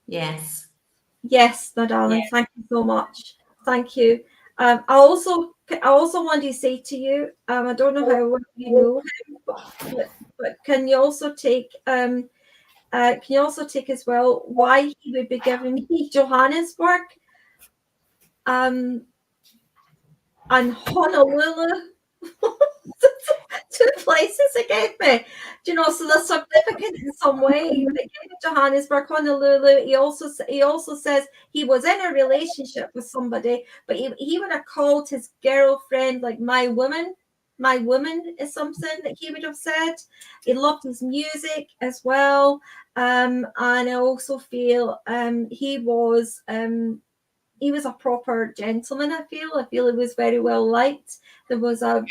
Yes, my darling. Yes. Thank you so much. Thank you. I also want to say to you, I don't know how you know him, but can you also take as well why he would be giving me Johannesburg and Honolulu? Two places it gave me, so they're significant in some way. It gave me Johannesburg, Honolulu. He also says he was in a relationship with somebody, but he would have called his girlfriend like my woman is something that he would have said. He loved his music as well, and I also feel he was a proper gentleman. I feel he was very well liked. There was a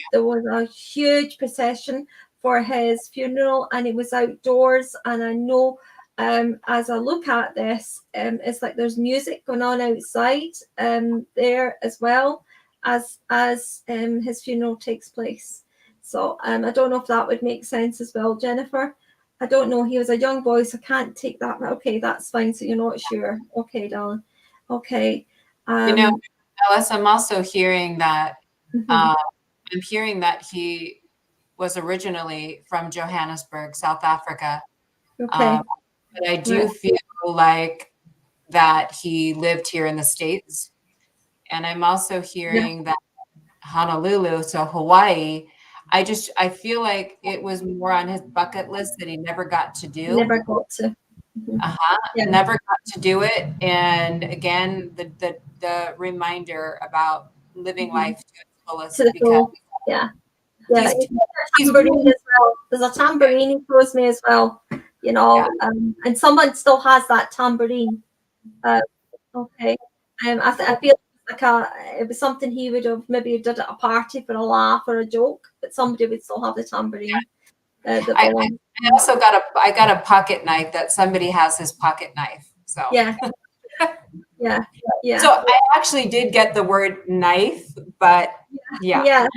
huge procession for his funeral, and it was outdoors. And I know, as I look at this, it's like there's music going on outside there as well as his funeral takes place. So I don't know if that would make sense as well, Jennifer. I don't know. He was a young boy, so I can't take that. Okay, that's fine. So you're not sure. Okay, darling. Okay. Alice, I'm also hearing that I'm hearing that he was originally from Johannesburg, South Africa. Okay. But I do feel like that he lived here in the States. And I'm also hearing that Honolulu, so Hawaii, I feel like it was more on his bucket list that he never got to do. Never got to. Never got to do it. And again, the reminder about living life to its fullest. To the full. Tambourine as well. There's a tambourine he throws me as well, and someone still has that tambourine. Okay. I feel like it was something he would have maybe did at a party for a laugh or a joke, but somebody would still have the tambourine. I also got a pocket knife that somebody has his pocket knife. So yeah. So I actually did get the word knife, but yeah.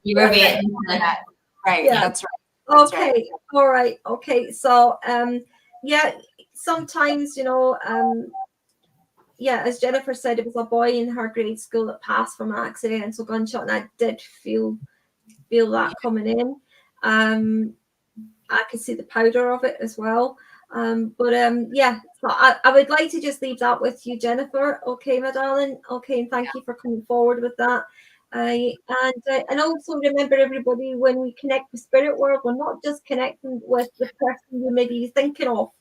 You were right. Right. Yeah. That's right. That's okay. Right. All right. Okay. So sometimes as Jennifer said, it was a boy in her grade school that passed from an accidental gunshot, and I did feel that coming in. I could see the powder of it as well. So I would like to just leave that with you, Jennifer. Okay, my darling. Okay, and thank you for coming forward with that. And also remember, everybody, when we connect with spirit world, we're not just connecting with the person you may be thinking of.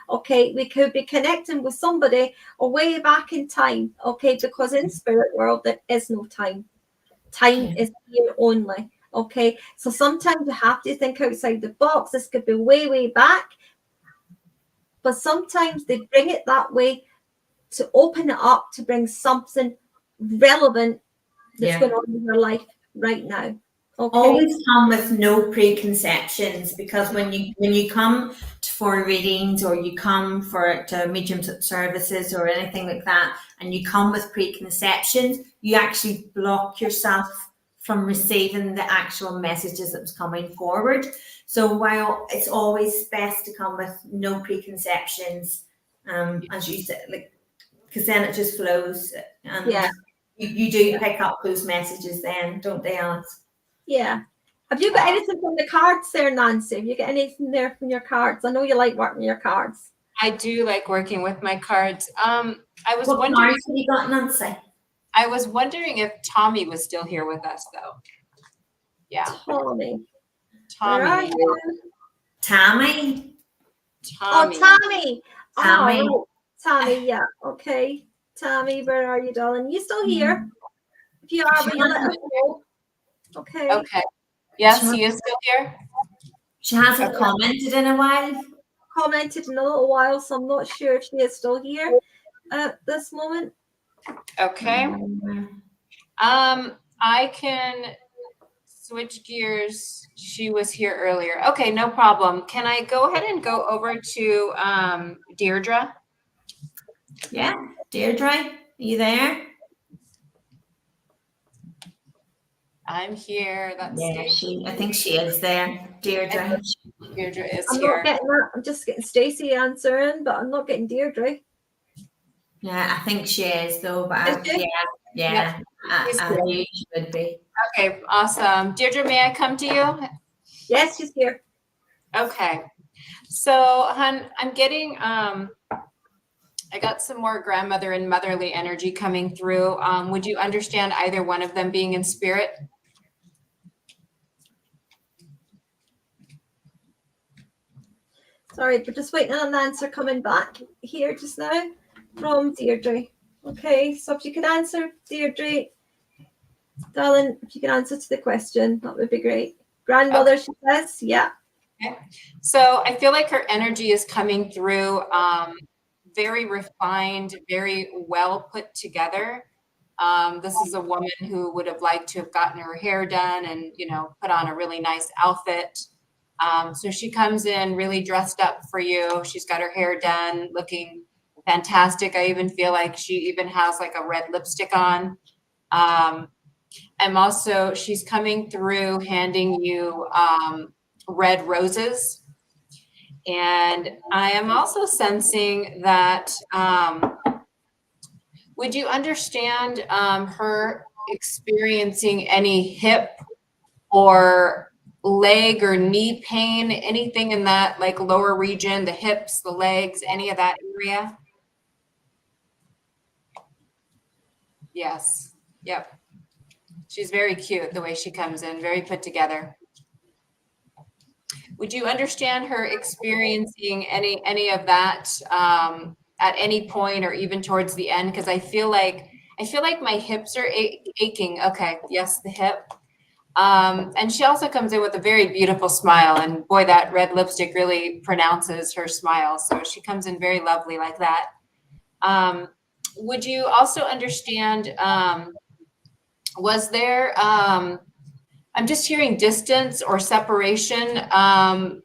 Okay, we could be connecting with somebody way back in time. Okay, because in spirit world there is no time. Time is here only. Okay, so sometimes you have to think outside the box. This could be way, way back, but sometimes they bring it that way to open it up, to bring something relevant that's going on in your life right now. Okay. Always come with no preconceptions, because when you come for readings, or you come to mediumship services or anything like that, and you come with preconceptions, you actually block yourself from receiving the actual messages that was coming forward. So while it's always best to come with no preconceptions, as you said, like, because then it just flows, and you do pick up those messages then, don't they, Alice? Yeah. Have you got anything from the cards there, Nancy? Have you got anything there from your cards? I know you like working with your cards. I do like working with my cards. I was what wondering. Cards have you got, Nancy? I was wondering if Tommy was still here with us, though. Yeah. Tommy. Tommy. Where are you? Tammy. Oh, Tammy. Tammy. Oh, right. Tammy, yeah. Okay. Tammy, where are you, darling? You still here? If you are, will you let us know? Okay. Okay. Yes, he is still here. She hasn't commented in a while. Commented in a little while, so I'm not sure if she is still here at this moment. Okay. I can switch gears. She was here earlier. Okay, no problem. Can I go ahead and go over to Deirdre? Yeah, Deirdre, are you there? I'm here. That's I think she is there. Deirdre. Deirdre is I'm here. not getting that. I'm just getting Stacey answering, but I'm not getting Deirdre. Yeah, I think she is though, but I knew she would be. Okay, awesome. Deirdre, may I come to you? Yes, she's here. Okay. So, hun, I'm getting I got some more grandmother and motherly energy coming through. Would you understand either one of them being in spirit? Sorry, we're just waiting on an answer coming back here just now from Deirdre. Okay, so if you could answer, Deirdre, darling, if you could answer to the question, that would be great. Grandmother, she says, yeah. Okay. So I feel like her energy is coming through very refined, very well put together. This is a woman who would have liked to have gotten her hair done and, put on a really nice outfit. So she comes in really dressed up for you. She's got her hair done, looking fantastic. I even feel like she even has like a red lipstick on. She's coming through handing you red roses. And I am also sensing that, would you understand her experiencing any hip or leg or knee pain, anything in that like lower region, the hips, the legs, any of that area? Yes. Yep. She's very cute the way she comes in, very put together. Would you understand her experiencing any of that at any point or even towards the end? Because I feel like my hips are aching. Okay, yes, the hip. And she also comes in with a very beautiful smile, and boy, that red lipstick really pronounces her smile. So she comes in very lovely like that. Would you also understand? Was there? I'm just hearing distance or separation. I'm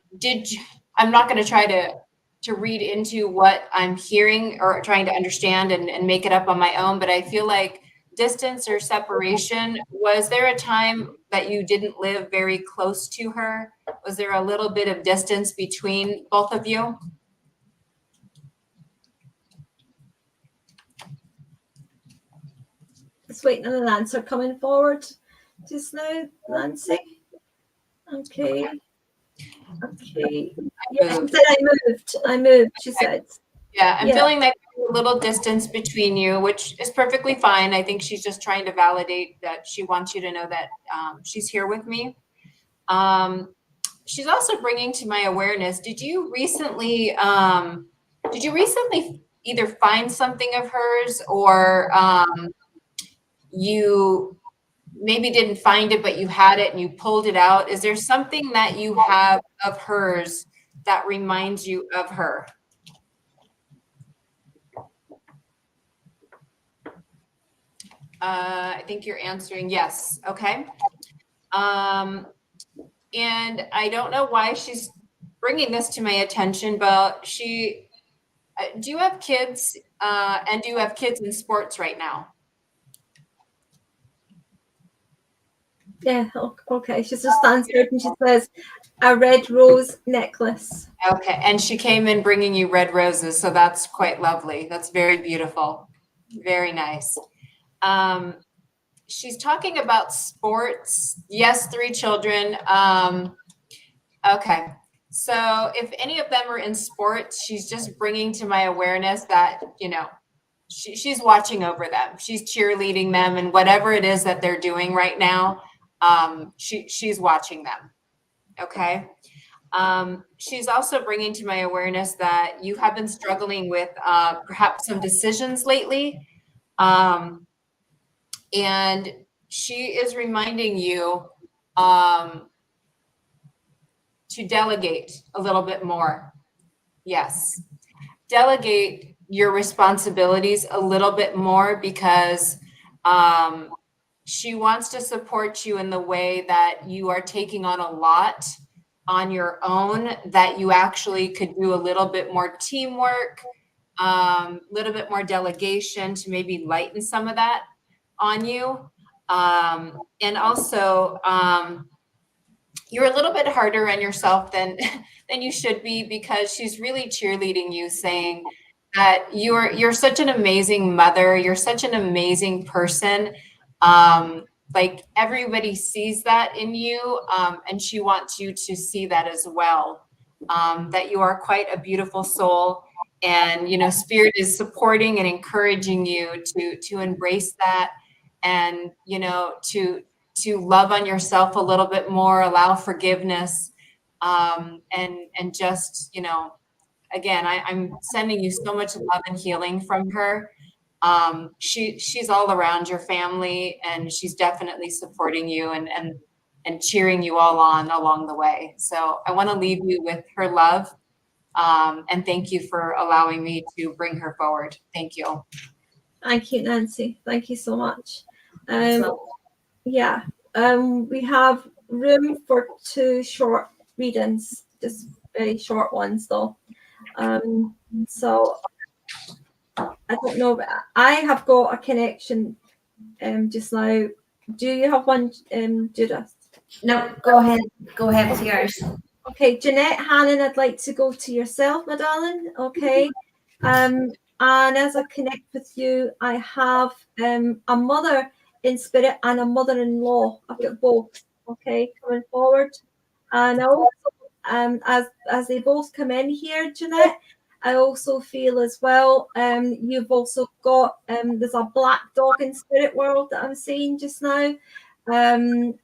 not going to try to read into what I'm hearing or trying to understand and make it up on my own, but I feel like distance or separation. Was there a time that you didn't live very close to her? Was there a little bit of distance between both of you? Just waiting on an answer coming forward just now, Nancy. Okay. Yeah, she said I moved, she said. Yeah, I'm feeling like there's a little distance between you, which is perfectly fine. I think she's just trying to validate that she wants you to know that she's here with me. She's also bringing to my awareness, did you recently either find something of hers or you maybe didn't find it, but you had it and you pulled it out? Is there something that you have of hers that reminds you of her? I think you're answering yes. Okay. And I don't know why she's bringing this to my attention, but do you have kids, and do you have kids in sports right now? Yeah, okay. She just answered and she says, a red rose necklace. Okay, and she came in bringing you red roses, so that's quite lovely. That's very beautiful. Very nice. She's talking about sports. Yes, 3 children. Okay, so if any of them are in sports, she's just bringing to my awareness that, you know, she's watching over them. She's cheerleading them, and whatever it is that they're doing right now, she's watching them. Okay. She's also bringing to my awareness that you have been struggling with perhaps some decisions lately. And she is reminding you to delegate a little bit more. Yes. Delegate your responsibilities a little bit more, because she wants to support you in the way that you are taking on a lot on your own, that you actually could do a little bit more teamwork, little bit more delegation to maybe lighten some of that on you. And also, you're a little bit harder on yourself than you should be, because she's really cheerleading you, saying that you're such an amazing mother, you're such an amazing person. Like, everybody sees that in you, and she wants you to see that as well, that you are quite a beautiful soul, and, you know, Spirit is supporting and encouraging you to embrace that, and, you know, to love on yourself a little bit more, allow forgiveness, and just, you know, again, I'm sending you so much love and healing from her. She's all around your family, and she's definitely supporting you and cheering you all on along the way. So I want to leave you with her love, and thank you for allowing me to bring her forward. Thank you. Thank you, Nancy. Thank you so much. Yeah, we have room for 2 short readings, just very short ones though. So I don't know, but I have got a connection just now. Do you have one, Judith? No, go ahead. Go ahead with yours. Okay, Jeanette Hannon, I'd like to go to yourself, my darling. Okay. And as I connect with you, I have a mother in spirit and a mother-in-law. I've got both. Okay, coming forward. And I also, as they both come in here, Jeanette, I also feel as well, you've also got, there's a black dog in spirit world that I'm seeing just now. And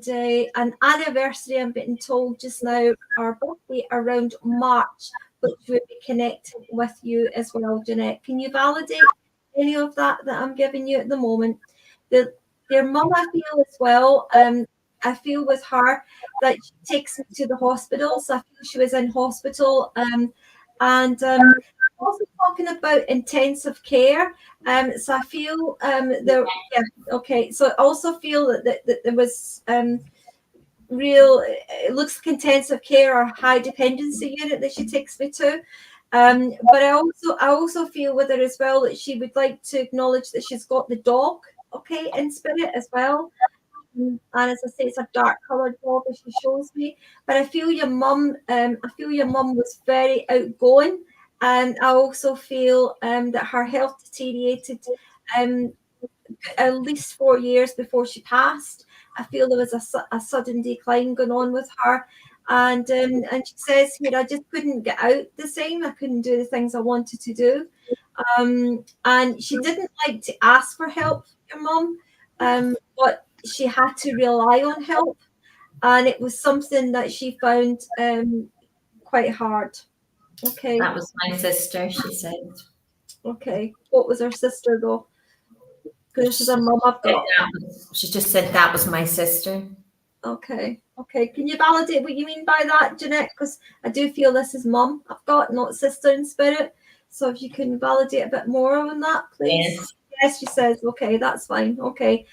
an anniversary, I'm being told just now, our birthday around March, which will be connecting with you as well, Jeanette. Can you validate any of that I'm giving you at the moment? Your mum, I feel as well, I feel with her that she takes me to the hospital. So I feel she was in hospital. Also talking about intensive care. So I feel there. Yeah, okay. So I also feel that there was real. It looks like intensive care or high dependency unit that she takes me to. But I also feel with her as well that she would like to acknowledge that she's got the dog, okay, in spirit as well. And as I say, it's a dark coloured dog as she shows me. But I feel your mum. I feel your mum was very outgoing, and I also feel that her health deteriorated at least 4 years before she passed. I feel there was a sudden decline going on with her, and she says here, I just couldn't get out the same. I couldn't do the things I wanted to do, and she didn't like to ask for help, your mum, but she had to rely on help, and it was something that she found quite hard. Okay. That was my sister, she said. Okay. What was her sister though? Because this is a mum I've got. She just said that was my sister. Okay. Okay. Can you validate what you mean by that, Jeanette? Because I do feel this is mum I've got, not sister in spirit. So if you can validate a bit more on that, please. Yes. Yes, she says. Okay, that's fine. Okay.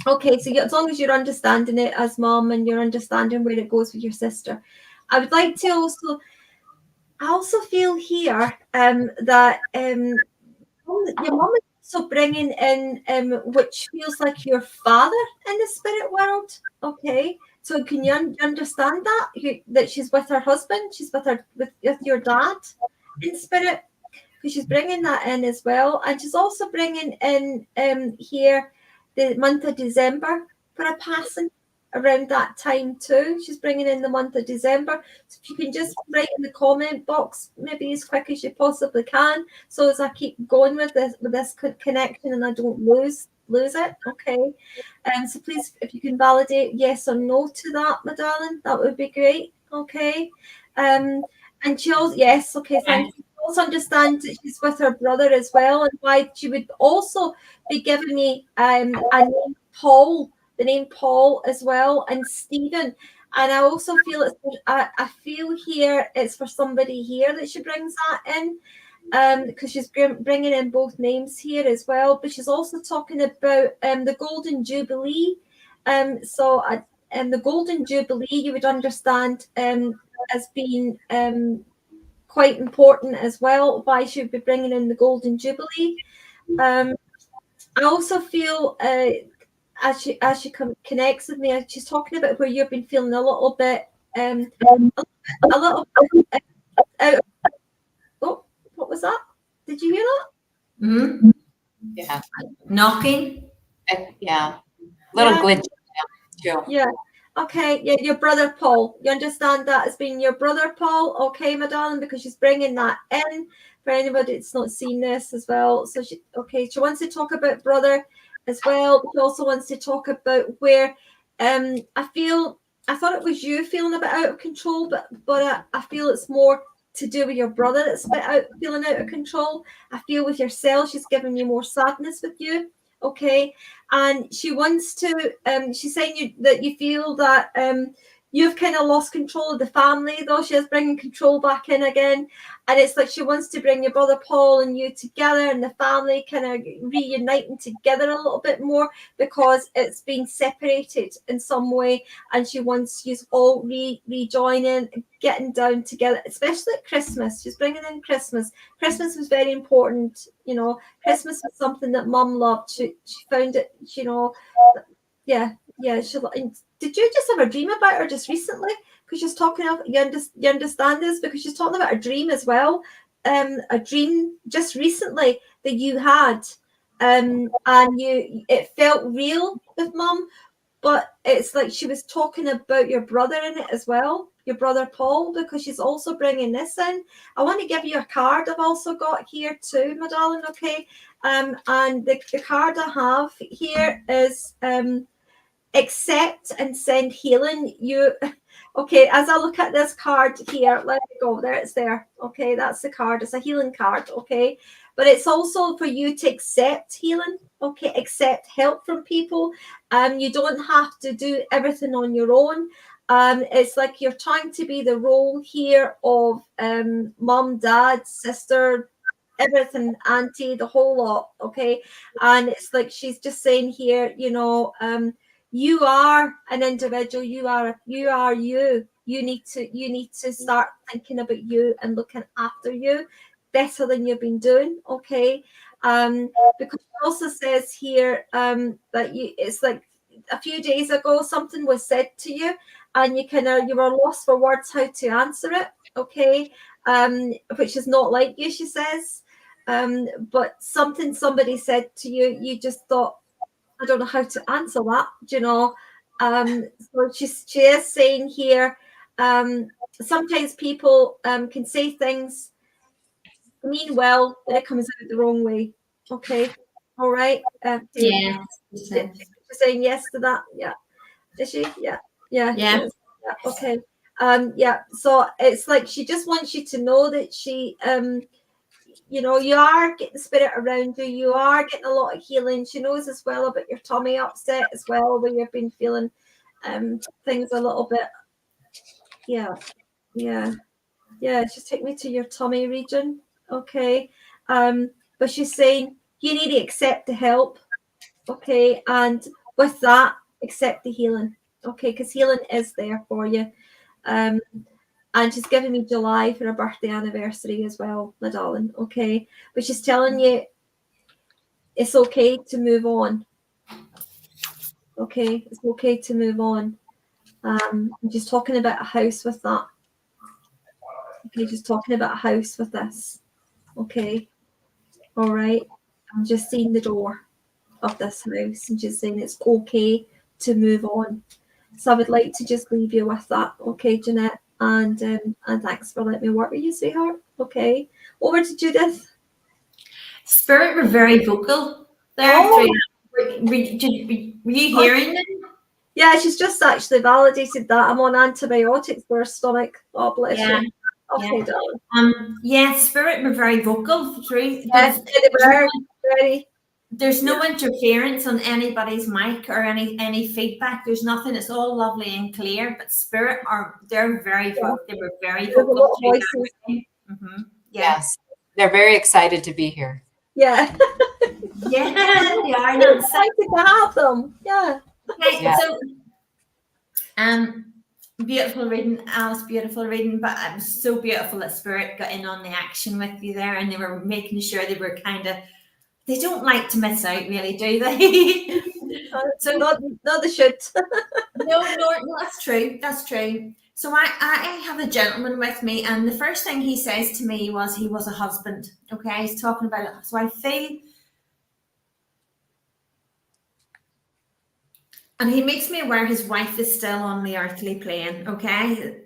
Okay, so as long as you're understanding it as mum and you're understanding where it goes with your sister. I would like to also feel here that your mum is also bringing in which feels like your father in the spirit world. Okay, so can you understand that that she's with her husband, she's with your dad in spirit, because she's bringing that in as well, and she's also bringing in here the month of December for a passing around that time too. She's bringing in the month of December. So if you can just write in the comment box, maybe as quick as you possibly can, so as I keep going with this connection and I don't lose it. Okay. So please, if you can validate yes or no to that, my darling, that would be great. Okay. And she also, yes, okay, thank you. Also understand that she's with her brother as well, and why she would also be giving me a name Paul, the name Paul as well, and Stephen. And I also feel I feel here it's for somebody here that she brings that in, because she's bringing in both names here as well. But she's also talking about the Golden Jubilee. So the Golden Jubilee, you would understand as being quite important as well, why she would be bringing in the Golden Jubilee. I also feel as she connects with me, she's talking about where you've been feeling a little bit out. Oh, what was that? Did you hear that? Mm-hmm. Yeah. Knocking. Yeah. Little glitch. Yeah. Okay. Yeah, your brother Paul. You understand that as being your brother Paul, okay, my darling, because she's bringing that in for anybody that's not seen this as well. So she wants to talk about brother as well. She also wants to talk about where I thought it was you feeling a bit out of control, but I feel it's more to do with your brother that's feeling out of control. I feel with yourself, she's giving you more sadness with you. Okay. And she wants to, she's saying that you feel that you've kind of lost control of the family, though she is bringing control back in again. And it's like she wants to bring your brother Paul and you together, and the family kind of reuniting together a little bit more, because it's been separated in some way. And she wants you all rejoining, getting down together, especially at Christmas. She's bringing in Christmas. Christmas was very important. You know, Christmas was something that Mum loved. She found it, you know, yeah. Did you just have a dream about her just recently? Because she's talking of, you understand this, because she's talking about a dream as well. A dream just recently that you had, and it felt real with Mum, but it's like she was talking about your brother in it as well, your brother Paul, because she's also bringing this in. I want to give you a card I've also got here too, my darling, okay? And the card I have here is accept and send healing. Okay, as I look at this card here, let me go, there it's there. Okay, that's the card, it's a healing card, okay? But it's also for you to accept healing, okay? Accept help from people. You don't have to do everything on your own. It's like you're trying to be the role here of mom, dad, sister, everything, auntie, the whole lot, okay? And it's like she's just saying here, you know, you are an individual, you are you. You need to start thinking about you and looking after you better than you've been doing, okay? Because it also says here that it's like a few days ago something was said to you, and you were lost for words how to answer it, okay? Which is not like you, she says. But something somebody said to you, you just thought, I don't know how to answer that, you know. So she is saying here, sometimes people can say things, mean well, but it comes out the wrong way. Okay, all right. Yeah. She's saying yes to that. Yeah, is she? Yeah. Yeah. Okay. Yeah. So it's like she just wants you to know that she you know, you are getting spirit around you. You are getting a lot of healing. She knows as well about your tummy upset as well, where you've been feeling things a little bit. Yeah. Just take me to your tummy region. Okay. But she's saying you need to accept the help. Okay. And with that, accept the healing. Okay. Because healing is there for you. And she's giving me July for a birthday anniversary as well, my darling. Okay. But she's telling you it's okay to move on. Okay. It's okay to move on. I'm just talking about a house with that. Okay. Just talking about a house with this. Okay. All right. I'm just seeing the door of this house and just saying it's okay to move on. So I would like to just leave you with that. Okay, Jeanette. And thanks for letting me work with you, sweetheart. Okay. Over to Judith. Spirit were very vocal there. Oh. Were you hearing them? Yeah, she's just actually validated that I'm on antibiotics for her stomach. Oh, bless you. Okay, darling. Yeah, spirit were very vocal through. Yes, There's no interference on anybody's mic or any feedback. There's nothing. It's all lovely and clear. But spirit they're very vocal. They were very vocal. Mm-hmm. Yes, they're very excited to be here. Yeah. Yeah, they are. I'm excited to have them. Yeah. Okay, so beautiful reading, Alice, beautiful reading, but it was so beautiful that spirit got in on the action with you there, and they were making sure they were they don't like to miss out, really, do they? So not they should. no, that's true. That's true. So I have a gentleman with me, and the first thing he says to me was he was a husband. Okay, he's talking about it. So I feel, and he makes me aware his wife is still on the earthly plane. Okay,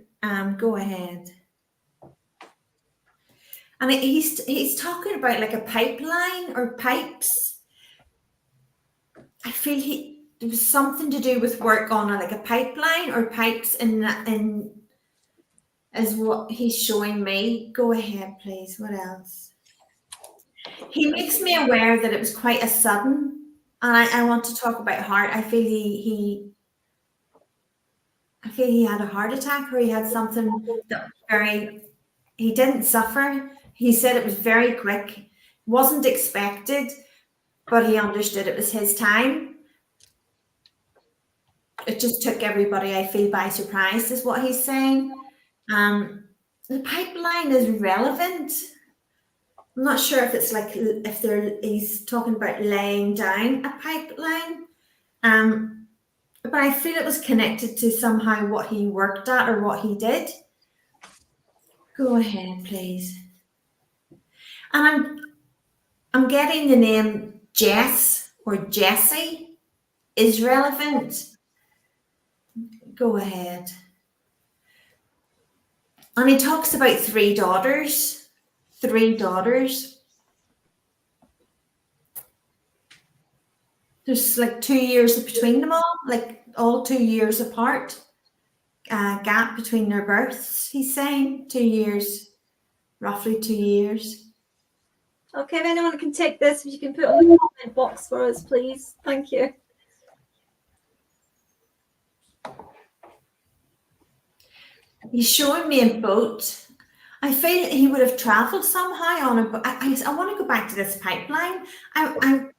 go ahead. And he's talking about like a pipeline or pipes. I feel there was something to do with work on like a pipeline or pipes in is what he's showing me. Go ahead, please. What else? He makes me aware that it was quite a sudden, and I want to talk about heart. I feel he had a heart attack, or he had something that he didn't suffer. He said it was very quick, wasn't expected, but he understood it was his time. It just took everybody, I feel, by surprise, is what he's saying. The pipeline is relevant. I'm not sure if it's like he's talking about laying down a pipeline. But I feel it was connected to somehow what he worked at or what he did. Go ahead, please. And I'm getting the name Jess or Jessie is relevant. Go ahead. And he talks about 3 daughters. 3 daughters. There's like 2 years between them all, like all 2 years apart. Gap between their births, he's saying. 2 years, roughly 2 years. Okay, if anyone can take this, if you can put it on the comment box for us, please. Thank you. He's showing me a boat. I feel he would have travelled somehow on a boat. I want to go back to this pipeline. I'm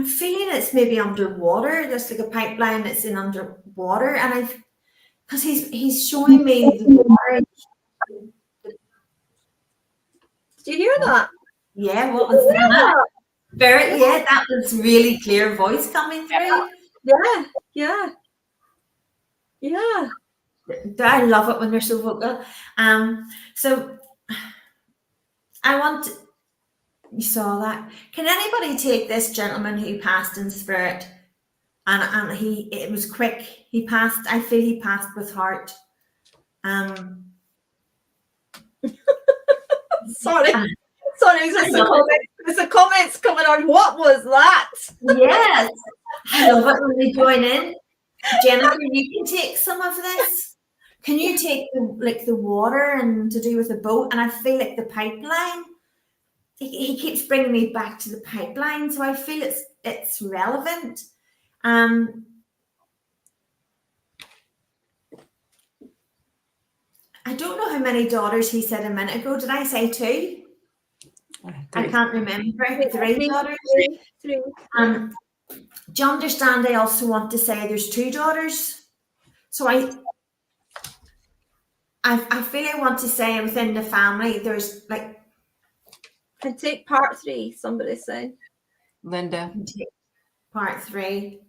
feeling it's maybe underwater. There's like a pipeline that's in underwater, and because he's showing me the water. Did you hear that? Yeah, what was that? Yeah, that was really clear voice coming through. Yeah. I love it when they're so vocal. So you saw that. Can anybody take this gentleman who passed in spirit? And it was quick. He passed. I feel he passed with heart. Sorry, there's a comments coming on. What was that? Yes, I love it when they join in. Jennifer, you can take some of this. Can you take the water and to do with the boat? And I feel like the pipeline. He keeps bringing me back to the pipeline, so I feel it's relevant. I don't know how many daughters he said a minute ago. Did I say 2? 3. I can't remember. 3 daughters. 3. Do you understand? I also want to say there's 2 daughters. So I feel I want to say within the family, there's like. And take part 3, somebody's saying. Linda. Part 3.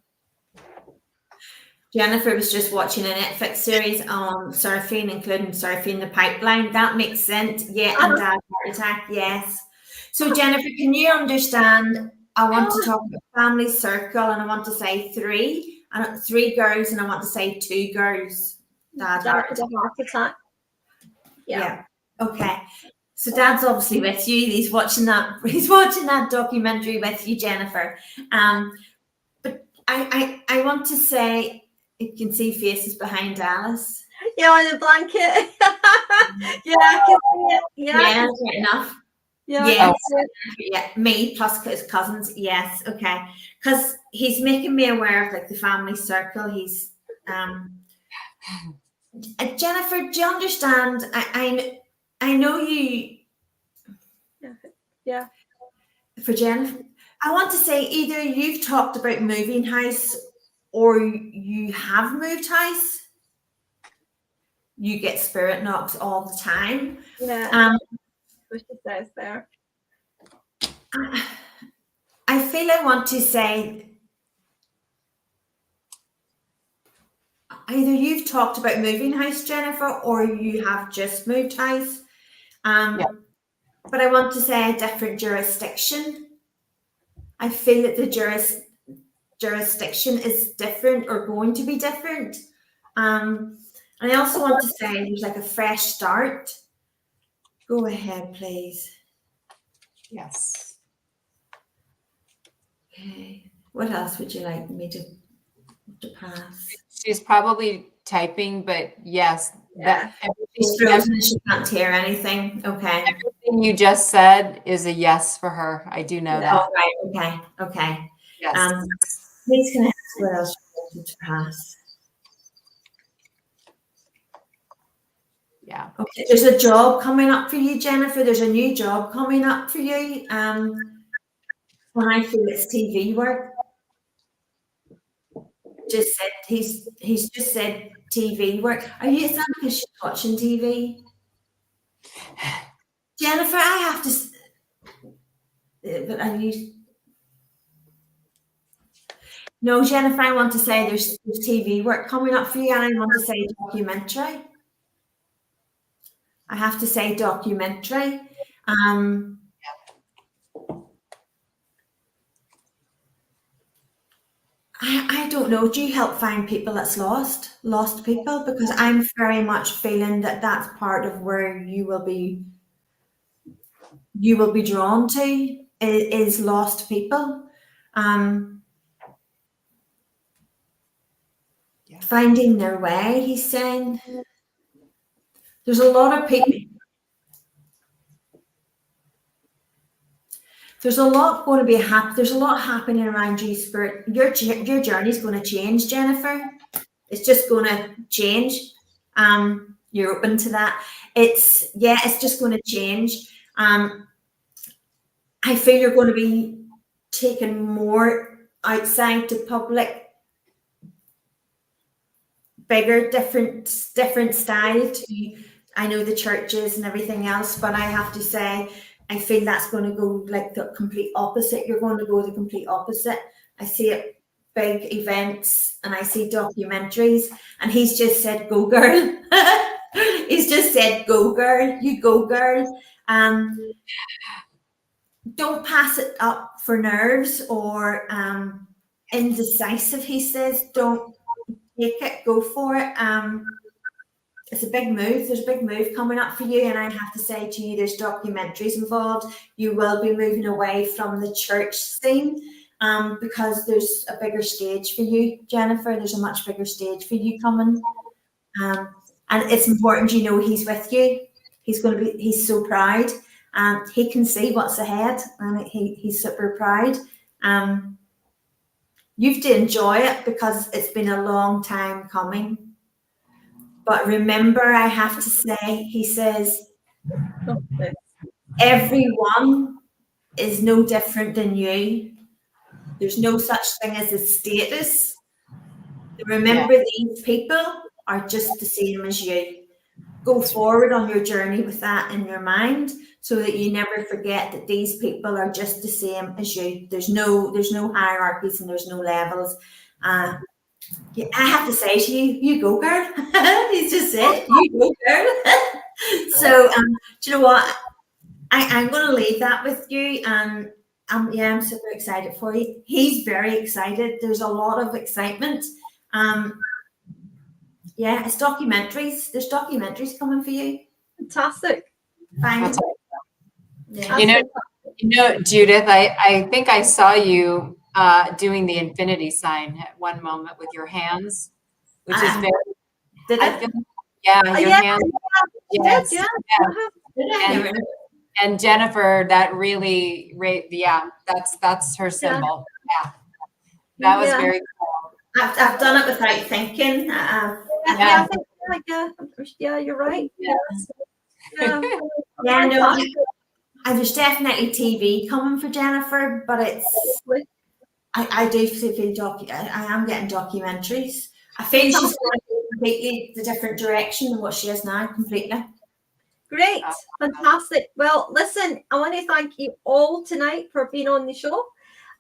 Jennifer was just watching a Netflix series on surfing, including surfing the pipeline. That makes sense. Yeah, and Dad heart attack. Yes. So Jennifer, can you understand? I want to talk about family circle, and I want to say 3, and 3 girls, and I want to say 2 girls. Dad heart attack. Yeah. Okay. So Dad's obviously with you. He's watching that documentary with you, Jennifer. But I want to say, you can see faces behind Alice. Yeah, on the blanket. Yeah, I can see it. Yeah, fair enough. Yeah. Yeah, me plus his cousins. Yes, okay. Because he's making me aware of like the family circle. He's Jennifer, do you understand? I know you. Yeah. For Jennifer, I want to say either you've talked about moving house or you have moved house. You get spirit knocks all the time. Yeah. What she says there. I feel I want to say either you've talked about moving house, Jennifer, or you have just moved house. But I want to say a different jurisdiction. I feel that the jurisdiction is different or going to be different. And I also want to say there's like a fresh start. Go ahead, please. Yes. Okay. What else would you like me to pass? She's probably typing, but yes. Yeah. She's frozen. She can't hear anything. Okay. Everything you just said is a yes for her. I do know that. Oh, right. Okay. Yes. Please can I ask what else you wanted to pass? Yeah. Okay. There's a job coming up for you, Jennifer. There's a new job coming up for you. When I feel it's TV work. Just said he's just said TV work. Are you? It's not because she's watching TV. Jennifer, I have to. But are you? No, Jennifer. I want to say there's TV work coming up for you, and I want to say documentary. I have to say documentary. I don't know. Do you help find people that's lost people? Because I'm very much feeling that that's part of where you will be drawn to is lost people. Finding their way. He's saying there's a lot of people. There's a lot going to be there's a lot happening around you, Spirit. Your journey is going to change, Jennifer. It's just going to change. You're open to that. It's just going to change. I feel you're going to be taken more outside to public, bigger, different style to, I know the churches and everything else, but I have to say, I feel that's going to go like the complete opposite. You're going to go the complete opposite. I see it, big events, and I see documentaries, and he's just said, go girl. He's just said, go girl, you go girl. Don't pass it up for nerves or indecisive, he says. Don't take it, go for it. It's a big move. There's a big move coming up for you, and I have to say to you, there's documentaries involved. You will be moving away from the church scene because there's a bigger stage for you, Jennifer. There's a much bigger stage for you coming, and it's important you know he's with you. He's so proud, and he can see what's ahead, and he's super proud. You have to enjoy it because it's been a long time coming. But remember, I have to say, he says, everyone is no different than you. There's no such thing as a status. Remember, these people are just the same as you. go forward on your journey with that in your mind, so that you never forget that these people are just the same as you. There's no hierarchies and there's no levels. Yeah, I have to say to you, you go, girl. It's just it. You go, girl. So, do you know what? I'm going to leave that with you, and yeah, I'm super excited for you. He's very excited. There's a lot of excitement. Yeah, it's documentaries. There's documentaries coming for you. Fantastic. Fine. Yeah. You know, Judith, I think I saw you doing the infinity sign at one moment with your hands, which is very. Did it? Yeah, your hands. Yes. Yes. Yeah. And Jennifer, that really, that's her symbol. Yeah, that was very cool. I've done it without thinking. Yeah, you're right. Yeah, no, and there's definitely TV coming for Jennifer, but it's I do feel I am getting documentaries. I feel she's going completely the different direction than what she is now, completely. Great, fantastic. Well, listen, I want to thank you all tonight for being on the show.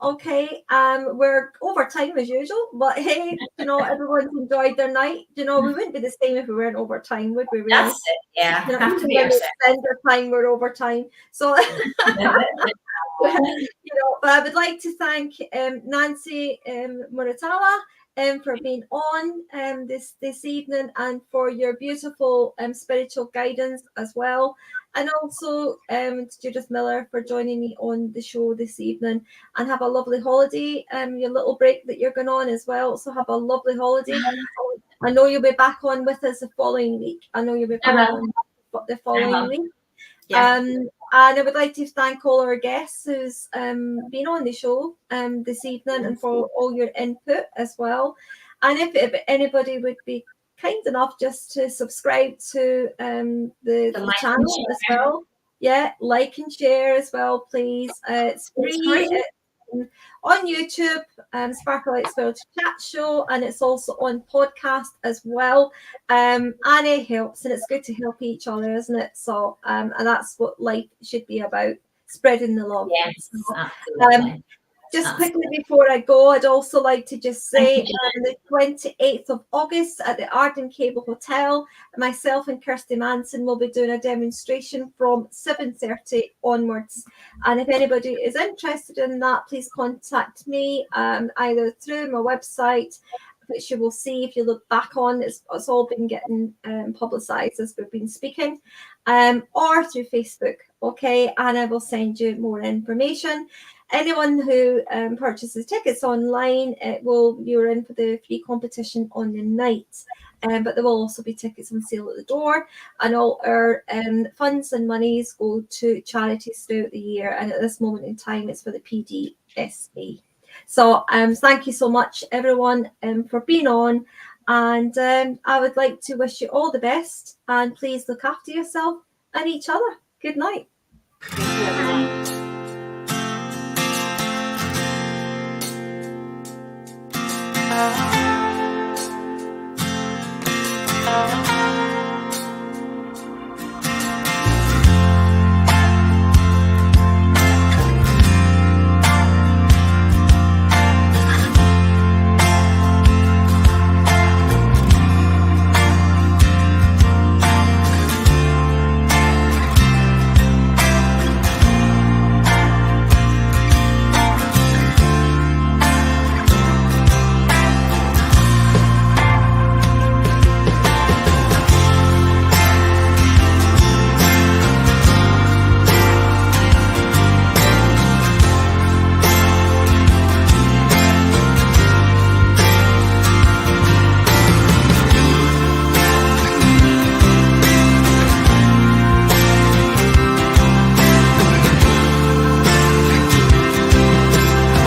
Okay, we're over time as usual, but hey, you know, everyone's enjoyed their night. You know, we wouldn't be the same if we weren't over time, would we? Really? That's it. Yeah, you know, have to be extend our time. We're over time, so you know. But I would like to thank Nancy Muratalla for being on this evening, and for your beautiful spiritual guidance as well. And also to Judith Millar for joining me on the show this evening. And have a lovely holiday, your little break that you're going on as well. So have a lovely holiday. I know you'll be back on with us the following week. I know you'll be back on the following week. Yeah. And I would like to thank all our guests who's been on the show this evening, and for all your input as well. And if anybody would be kind enough just to subscribe to the channel as well. Yeah, like and share as well, please. It's free. On YouTube, Sparkle Light Spiritual Chat Show, and it's also on podcast as well. And it helps, and it's good to help each other, isn't it? So, and that's what life should be about, spreading the love. Yes, so, absolutely. Just quickly before I go, I'd also like to just say the 28th of August at the Arden Cable Hotel, myself and Kirsty Manson will be doing a demonstration from 7:30 onwards. And if anybody is interested in that, please contact me either through my website, which you will see if you look back on. It's all been getting publicised as we've been speaking, or through Facebook. Okay, and I will send you more information. Anyone who purchases tickets online, you're in for the free competition on the night. But there will also be tickets on sale at the door, and all our funds and monies go to charities throughout the year. And at this moment in time, it's for the PDSA. So thank you so much, everyone, for being on. And I would like to wish you all the best. And please look after yourself and each other. Good night. Thank you, everyone.